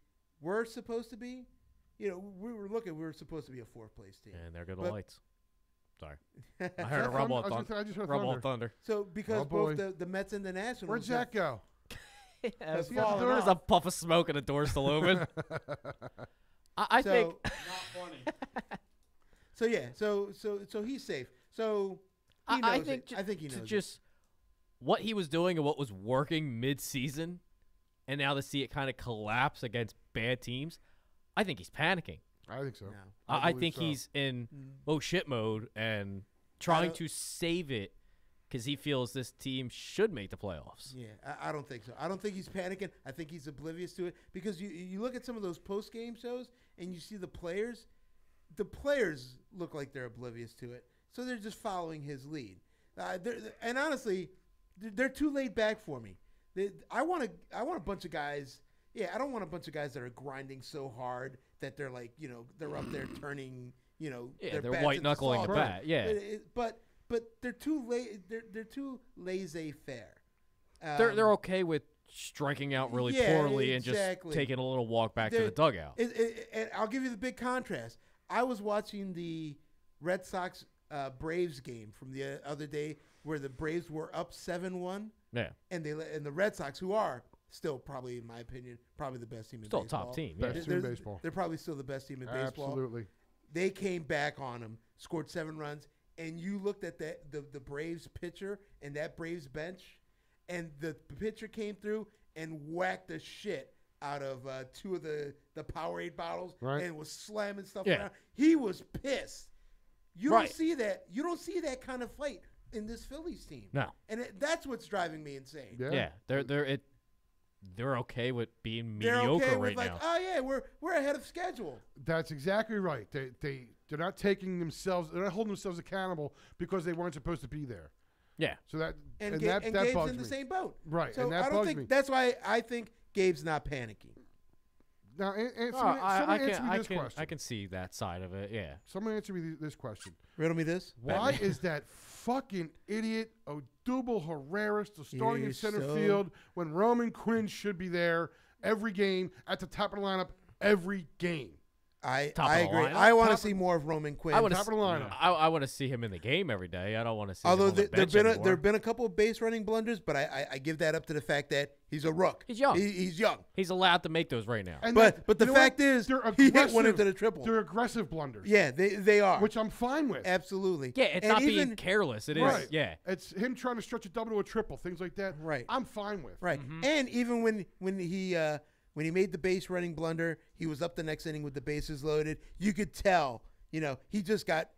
were supposed to be. You know, we were supposed to be a 4th place team. And there go the But- lights. Sorry. I heard a rumble of thunder. I just heard Rumble thunder. of thunder. So because Oh, boy. both the Mets and the Nationals. Where'd Zach go? Has He has fallen There's off. a puff of smoke and the door's still open. I think. Not funny. So yeah, so he's safe. So he knows I think. I think he to knows. just what he was doing and what was working mid-season, and now to see it kind of collapse against bad teams, I think he's panicking. I think so. No. I believe think so. he's in oh shit mode and trying to save it because he feels this team should make the playoffs. Yeah, I don't think so. I don't think he's panicking. I think he's oblivious to it because you look at some of those post-game shows and you see the players. The players look like they're oblivious to it, so they're just following his lead. And honestly, they're too laid back for me. I want a bunch of guys. Yeah, I don't want a bunch of guys that are grinding so hard that they're like, they're up there turning, Yeah, they're bats white into knuckling a salt. bat. Yeah, But they're too they're too laissez-faire. they're okay with striking out really poorly and just exactly. taking a little walk back to the dugout. And I'll give you the big contrast. I was watching the Red Sox Braves game from the other day where the Braves were up 7-1. Yeah. And the Red Sox, who are still probably, in my opinion, probably the best team in Still baseball. top team. Yeah. Best team in baseball. They're probably still the best team in baseball. Absolutely. They came back on them, scored 7 runs, and you looked at the Braves pitcher and that Braves bench, and the pitcher came through and whacked the shit out of 2 of the Powerade bottles and was slamming stuff around. He was pissed. You don't see that. You don't see that kind of fight in this Phillies team. No. And that's what's driving me insane. Yeah. They're okay with being They're mediocre okay with right now. oh yeah, we're ahead of schedule. That's exactly right. They're not taking themselves. They're not holding themselves accountable because they weren't supposed to be there. Yeah. So that and that Gabe's bugs in the me. same boat. Right. So and that I don't bugs think me. that's why I think Gabe's not panicking. Now, I answer me this question. I can see that side of it. Yeah. Someone answer me this question. Riddle me this. Why is that fucking idiot Odubel Herrera still starting in center field when Roman Quinn should be there every game at the top of the lineup every game? I Top of the agree. lineup? I want to Top see more of Roman Quinn. I want top of the lineup. I want to see him in the game every day. I don't want to see. Although him on the bench anymore. there have been a couple of base running blunders, but I give that up to the fact that he's a rook. He's young. He's young. He's allowed to make those right now. And But the you know fact what? is, They're he hit one aggressive. into the triple. They're aggressive blunders. Yeah, they are. Which I'm fine with. Absolutely. Yeah, it's And not even- being careless. It is. Right. Yeah. It's him trying to stretch a double to a triple, things like that. Right. I'm fine with. Right. And even when he made the base running blunder, he was up the next inning with the bases loaded. You could tell, he just got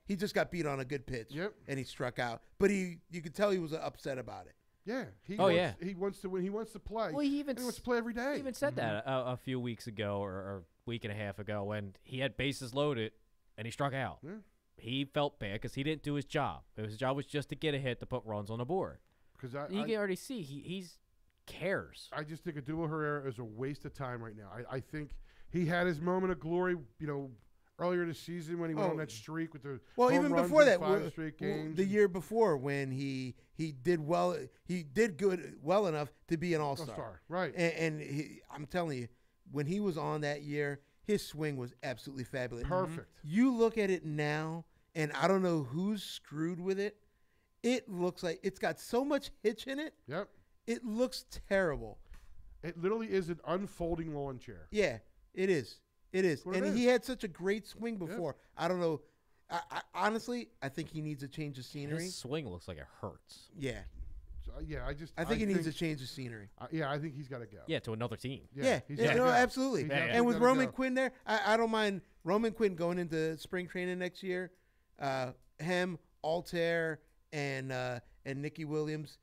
beat on a good pitch. Yep. And he struck out. But you could tell he was upset about it. Yeah. He wants to win. He wants to play. Well, he wants to play every day. He even said that a few weeks ago or week and a half ago when he had bases loaded and he struck out. Yeah. He felt bad because he didn't do his job. His job was just to get a hit to put runs on the board. Because You can already see he's cares. I just think Odubel Herrera is a waste of time right now. I think he had his moment of glory, earlier this season when he went on that streak with the home even runs before in that, 5 straight games. the year before when he did well, he did well enough to be an all-star. All-star, right. And I'm telling you, when he was on that year, his swing was absolutely fabulous. Perfect. You look at it now, and I don't know who's screwed with it. It looks like it's got so much hitch in it. Yep. It looks terrible. It literally is an unfolding lawn chair. Yeah, it is. It is. What And it he is. had such a great swing before. I don't know. I honestly, I think he needs a change of scenery. His swing looks like it hurts. Yeah. So, I think he needs a change of scenery. I think he's got to go. Yeah, to another team. Yeah, he's gotta go. absolutely. He's And with gotta Roman go. Quinn there, I don't mind Roman Quinn going into spring training next year. Him, Altair, and Nicky Williams,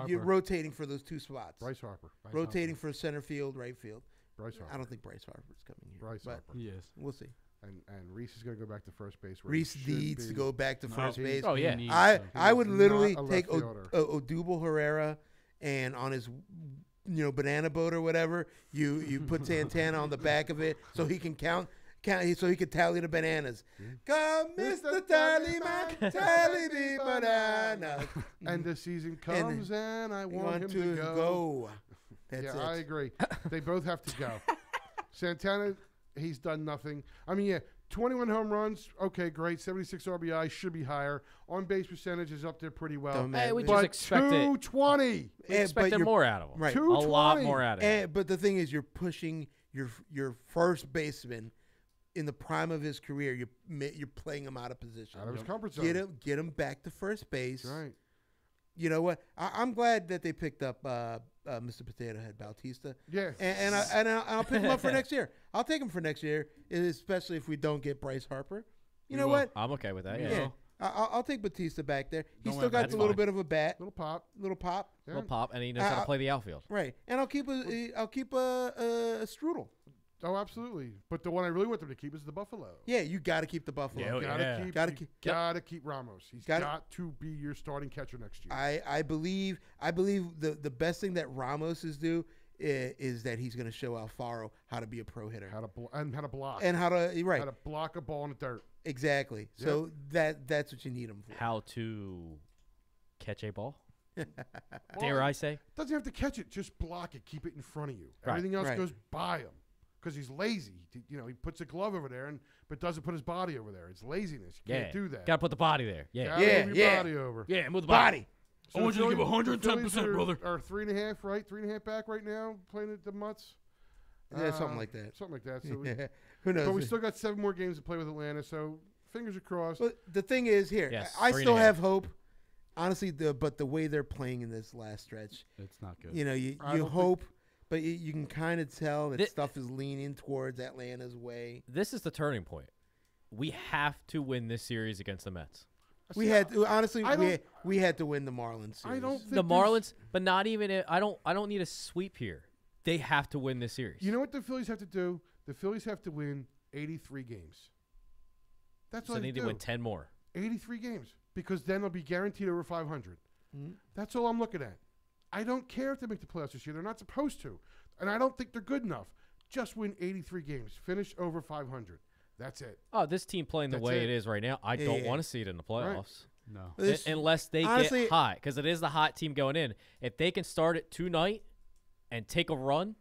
you're Harper. rotating for those 2 spots. Bryce Harper. Rotating for center field, right field. Bryce Harper. I don't think Bryce Harper's coming here. Bryce but Harper. Yes. We'll see. And Reese is going to go back to first base. Where Reese he should needs to be. go back to first base. Oh, yeah. I would He's literally not a take left fielder. Odubel Herrera, and on his banana boat or whatever, you put Santana on the back of it so he can count so he could tally the bananas. Come, Mr. Tallyman, tally the bananas. And the season comes, and I want him to go. That's yeah, it. I agree. They both have to go. Santana, he's done nothing. I mean, 21 home runs, okay, great. 76 RBI, should be higher. On-base percentage is up there pretty well. Hey, we but just expected 220. We expected more out of him. Right. A lot more out of him. But the thing is, you're pushing your first baseman in the prime of his career. You're playing him out of position. Out of his comfort zone. Get him back to first base. That's right. You know what? I'm glad that they picked up Mr. Potato Head Bautista. Yeah. And I'll pick him up for next year. I'll take him for next year, especially if we don't get Bryce Harper. You know what? I'm okay with that. Yeah. Yeah. I'll take Batista back there. He's Don't still worry got about the it. little Fine. bit of a bat, Little pop. little pop. Yeah. Little pop, and he knows how to play the outfield. Right. And I'll keep a Strudel. Oh, absolutely. But the one I really want them to keep is the Buffalo. Yeah, you got to keep the Buffalo. Yeah, Gotta yeah. gotta keep Ramos. He's Gotta- got to be your starting catcher next year. I believe the best thing that Ramos is do is that he's going to show Alfaro how to be a pro hitter how to block and how to how to block a ball in the dirt. exactly. So that's what you need him for. How to catch a ball? Dare I say? Doesn't have to catch it, just block it, keep it in front of you. Right. Everything else Right. goes by him. because he's lazy. He puts a glove over there but doesn't put his body over there. It's laziness. You can't do that. Got to put the body there. Yeah. Gotta move your body over. Yeah, move the body. So I want you to give the 110%, brother. Are 3.5, right? 3.5 back right now, playing at the Mutts. Yeah, something like that. Something like that. So who knows? But we still got 7 more games to play with Atlanta, so fingers are crossed. But the thing is, here, Yes, I 3.5. still have hope. Honestly, but the way they're playing in this last stretch, It's not good. You hope, but you can kind of tell that stuff is leaning towards Atlanta's way. This is the turning point. We have to win this series against the Mets. We had to, honestly, we had to win the Marlins series. I don't think The Marlins, but not even. I don't need a sweep here. They have to win this series. You know what the Phillies have to do? The Phillies have to win 83 games. That's so all they need to win 10 more. 83 games, because then they'll be guaranteed over 500. Mm-hmm. That's all I'm looking at. I don't care if they make the playoffs this year. They're not supposed to. And I don't think they're good enough. Just win 83 games. Finish over 500. That's it. Oh, this team playing the way it is right now, I don't want to see it in the playoffs. No. Unless they get hot, because it is the hot team going in. If they can start it tonight and take a run,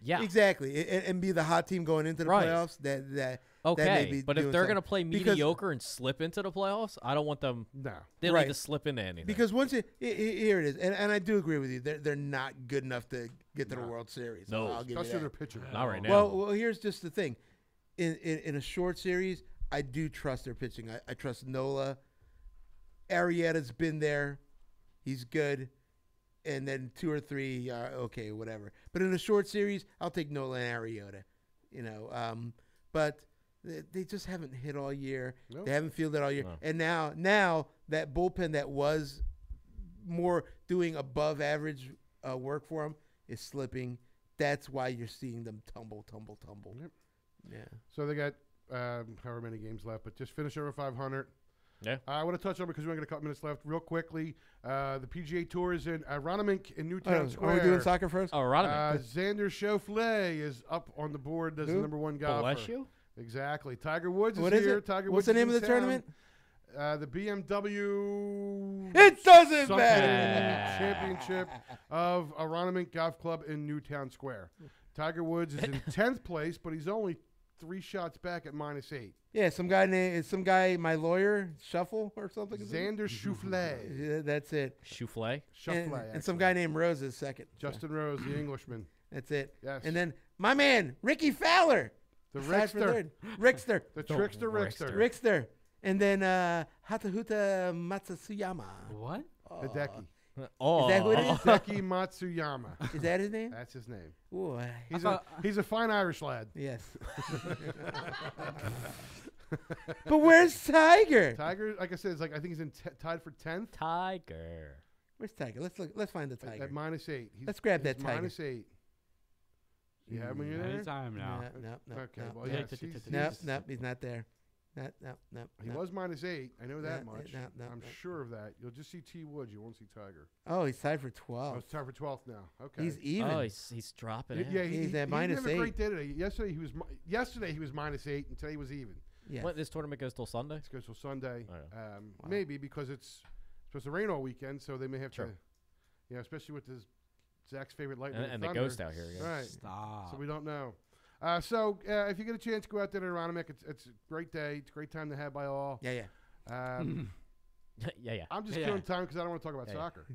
yeah. Exactly. And be the hot team going into the playoffs, that may be but if doing they're going to something. play mediocre and slip into the playoffs, I don't want them. No. They don't need to slip into anything. Because once here it is, and I do agree with you, they're not good enough to get to the World Series. No. I'll give you Especially that. their pitcher. Not right now. Well, here's just the thing. In a short series, I do trust their pitching. I trust Nola. Arrieta's been there. He's good. And then 2 or 3, okay, whatever. But in a short series, I'll take Nola and Arrieta. But they just haven't hit all year. Nope. They haven't fielded all year. No. And now that bullpen that was more doing above average work for them is slipping. That's why you're seeing them tumble. Yep. Yeah. So they got however many games left, but just finish over 500. Yeah. I want to touch on, because we only got a couple minutes left, real quickly. The PGA Tour is in Ronimink in Newtown Square. Are we doing soccer first? Oh, Ronimink. Xander Schauffele is up on the board as the number 1 golfer. Bless you. Exactly. Tiger Woods is What is here. it? Tiger What's Woods the name is of the in tournament? town. The BMW. It doesn't something matter. Championship of Ronimink Golf Club in Newtown Square. Tiger Woods is in 10th place, but he's only 3 shots back at -8. Yeah, some guy, my lawyer, Shuffle or something. Xander Schauffele. Yeah, that's it. Souffle. And some guy named Rose is second. Justin Rose, the Englishman. That's it. Yes. And then my man, Ricky Fowler. The tied for Rickster. third. Rickster. The Trickster Rickster. Rickster. And then Hatahuta Matsuyama. What? Hideki. Oh. Is that who it is? Hideki Matsuyama. Is that his name? That's his name. Ooh, He's a fine Irish lad. yes. But where's Tiger? Tiger, like I said, is I think he's tied for 10th Tiger. Where's Tiger? Let's find the Tiger. at -8. Let's grab that Tiger. -8. You have him when you're there? Anytime now. No. Okay, no, well, no. yes, No, he's not there. No. He was -8. I know that much. no, I'm sure of that. You'll just see T. Woods. You won't see Tiger. Oh, he's tied for Oh, 12. it's tied for 12th now. Okay. He's even. Oh, he's dropping it. Yeah, He's at he didn't have a -8. great day today. Yesterday he was -8, and today he was even. Yes. What, this tournament goes till Sunday? It goes till Sunday. Oh, yeah. Maybe because it's supposed to rain all weekend, so they may have to. Yeah, especially with this Zach's favorite lightning And the thunder. ghost out here. Yeah. Right. Stop. So we don't know. So if you get a chance, go out there to Ronimink. It's a great day. It's a great time to have by all. Yeah. Yeah. I'm just killing time because I don't want to talk about soccer.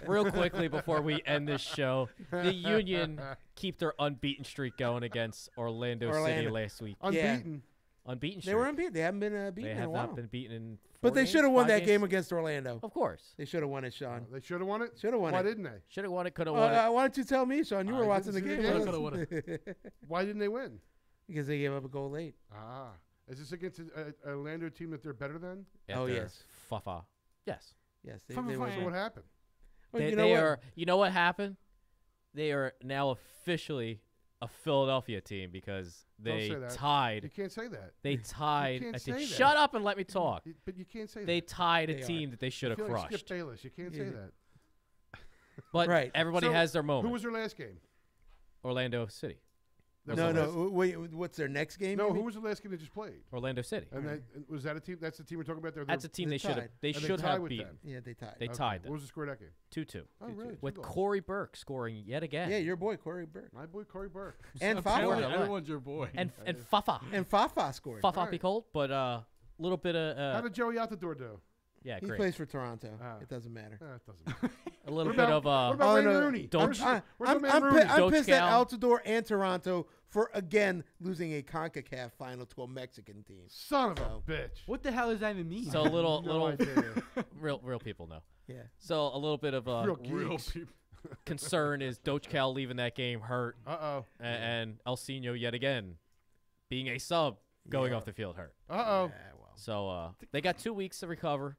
Real quickly before we end this show, the Union keep their unbeaten streak going against Orlando City last week. Unbeaten. Unbeaten streak. They were unbeaten. They haven't been beaten They in have a while. not been beaten in 4 But they games, should have won 5 that games. game against Orlando. Of course. They should have won it, Sean. They should have won it? Should have won Why it. didn't they? Should have won it. Could have won it. Why don't you tell me, Sean? You were I watching the didn't game. see the wasn't game. you? Why didn't they win? Because they gave up a goal late. Ah. Is this against a Orlando team that they're better than? Oh, yes. Fafa. Yes. Yes. So what happened? Well, They, you know they what? are. You know what happened? They are now officially a Philadelphia team because Don't they say that. tied. You can't say that. They tied. can't a team. say that. Shut up and let me talk. But you can't say They that. tied a They team that they should I have feel like crushed. Skip Bayless. You can't say that. But Right. everybody So, has their moment. Who was their last game? Orlando City. No. Wait, what's their next game? No, you who mean? was the last game they just played? Orlando City. And was that a team? That's the team we're talking about. That's a team they should have. tied. They And should tied have with beaten. them. Yeah, they tied. They Okay. tied them. What was the score of that game? 2-2. Oh, really? With Two goals. Corey Burke scoring yet again. Yeah, your boy Corey Burke. My boy Corey Burke. And Apparently Fafa. everyone's your boy. And Fafa. And Fafa scored. Fafa Right. be cold, but little bit of How did Joey Altidore do? yeah, He great. plays for Toronto. Ah. It doesn't matter. It doesn't matter. A little What bit about- of what about Oh, Wayne no. Rooney? Don't- Where's I'm, the man I'm Rooney? Doge pissed at Cal. Altidore and Toronto for again losing a CONCACAF final to a Mexican team. Son of So- a bitch. What the hell does that even mean? so a little No idea. real people know. Yeah. So a little bit of Real geeks. people. concern is Doge Cal leaving that game hurt, Uh-oh. and Elsinho yet again being a sub going off the field hurt. Uh-oh. Yeah, well. So they got 2 weeks to recover.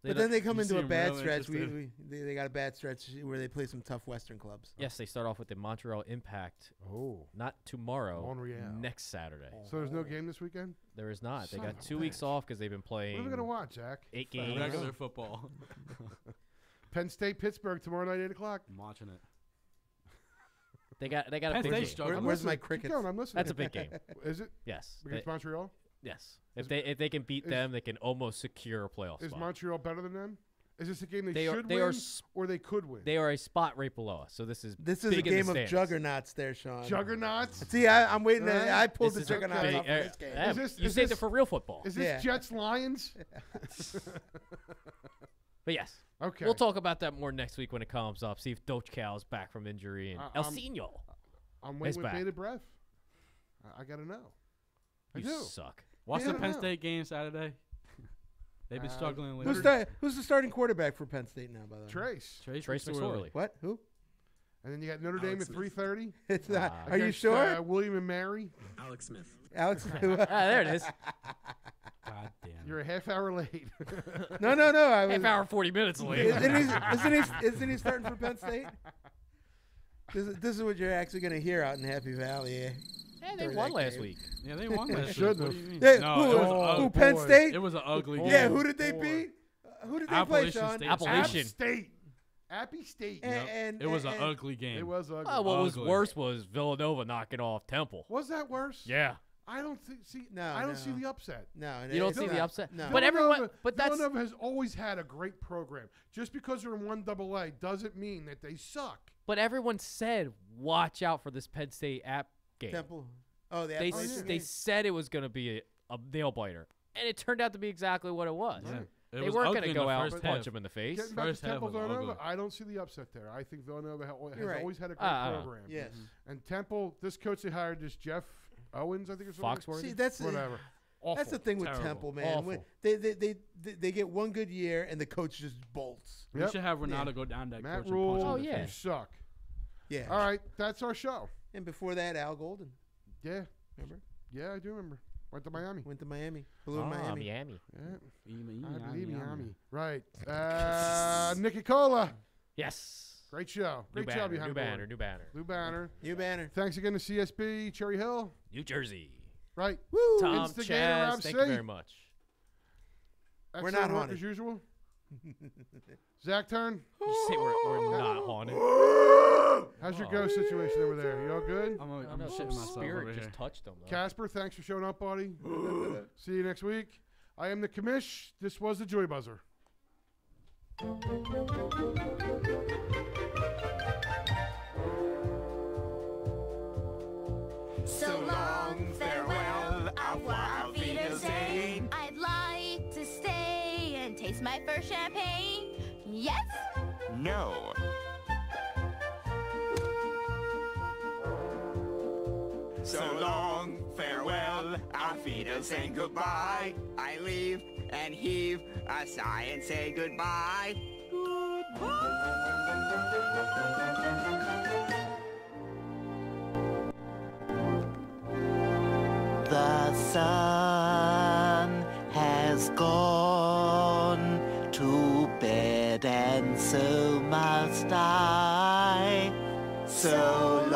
But then they come You into a seem bad real stretch. interested. They got a bad stretch where they play some tough Western clubs. Yes, they start off with the Montreal Impact. Oh. Not tomorrow. Montreal. Next Saturday. So there's no game this weekend? There is not. They Son got of a 2 weeks bitch. off because they've been What playing are we going to watch, Zach? 8 games. Regular football. Penn State, Pittsburgh tomorrow night, 8 o'clock. I'm watching it. They got a Penn big State game. struggling. Where's my Keep crickets? going, I'm listening. That's a big game. Is it? Yes. Against They- Montreal? yes. If they can beat them, they can almost secure a playoff Is spot. Montreal better than them? Is this a game they, They are- should they win are s- or they could win? They are a spot right below us. So this is This is big a in the game of stands. juggernauts there, Sean. Juggernauts? See, I'm waiting. Right. I pulled This the is juggernauts big- off of this game. yeah, Is this- you is saved this- it for real football. Is this Yeah. Jets Lions? But yes. Okay. We'll talk about that more next week when it comes up. See if Doge Cal is back from injury and I'm- Elsinho. I'm is waiting with back. bated breath. I got to know. I You do. suck. Watch Yeah, the Penn no. State game Saturday. They've been struggling Who's lately. who's the starting quarterback for Penn State now? By the way, Trace. Trace McSorley. McSorley. What? Who? And then you got Notre Dame Alex at Smith. 3:30. It's not. Are you against, sure? William and Mary. Alex Smith. Alex? There it is. God damn. You're a half hour late. No. I was, Half hour, 40 minutes late. Isn't he starting for Penn State? This is what you're actually going to hear out in Happy Valley. Yeah, they during won that last game. week. Yeah, they won last week. shouldn't What do have. you mean? Hey, No, who, it was who, ugly. Penn boy. State? It was an ugly game. Yeah, who did they boy. beat? Who did they play, Appalachian Sean? State. App Appalachian. State. Appy State. And It was an and- ugly game. It was ugly. Oh, what was Ugly. worse was Villanova knocking off Temple. Was that worse? Yeah. I don't see. No, I don't no. see the upset. No, You don't it's see the not. upset? No. But everyone, Villanova- but that's Villanova has always had a great program. Just because they're in 1AA doesn't mean that they suck. but everyone said watch out for this Penn State app game. Temple. Oh, the They Appalachian they game? said it was going to be a nail biter, and it turned out to be exactly what it was. Yeah. It They was weren't ugly going to in the go out and first punch half. him in the face. Getting back First to half Temple was Villanova, ugly. I don't see the upset there. I think Villanova has You're right. always had a great program. Yes. And Temple, this coach they hired, this Jeff Owens, I think, or something. Foxworthy. See, that's Whatever. Awful. That's the thing with Terrible. Temple, man. When Awful. they get one good year and the coach just bolts. We should have Ronaldo go down that Matt coach Rule, and punch him in the you face. suck. Yeah. All right, that's our show. And before that, Al Golden. Yeah. Remember? Yeah, I do remember. Went to Miami. Went to Miami. Blew in Ah, Miami. Miami. Yeah. I believe Miami. Right. Nikki Cola. Yes. Great show. New Great job banner, behind new the board. banner, new banner. New banner. New banner. Thanks again to CSB, Cherry Hill. New Jersey. Right. Woo. Tom, Instigator, Chaz, Rob thank C. you very much. We're Excellent not work haunted. as usual. Zach Turn. You say we're not haunted. How's your ghost situation over there? You all good? I'm No, shitting some myself spirit over just here. touched him. Though. Casper, thanks for showing up, buddy. See you next week. I am the commish. This was the Joy Buzzer. So long, farewell, auf Wiedersehen. I'd like to stay and taste my first champagne. Yes? No. So long, farewell, auf Wiedersehen, goodbye. I leave and heave a sigh and say goodbye. The sun has gone to bed, and so must I. So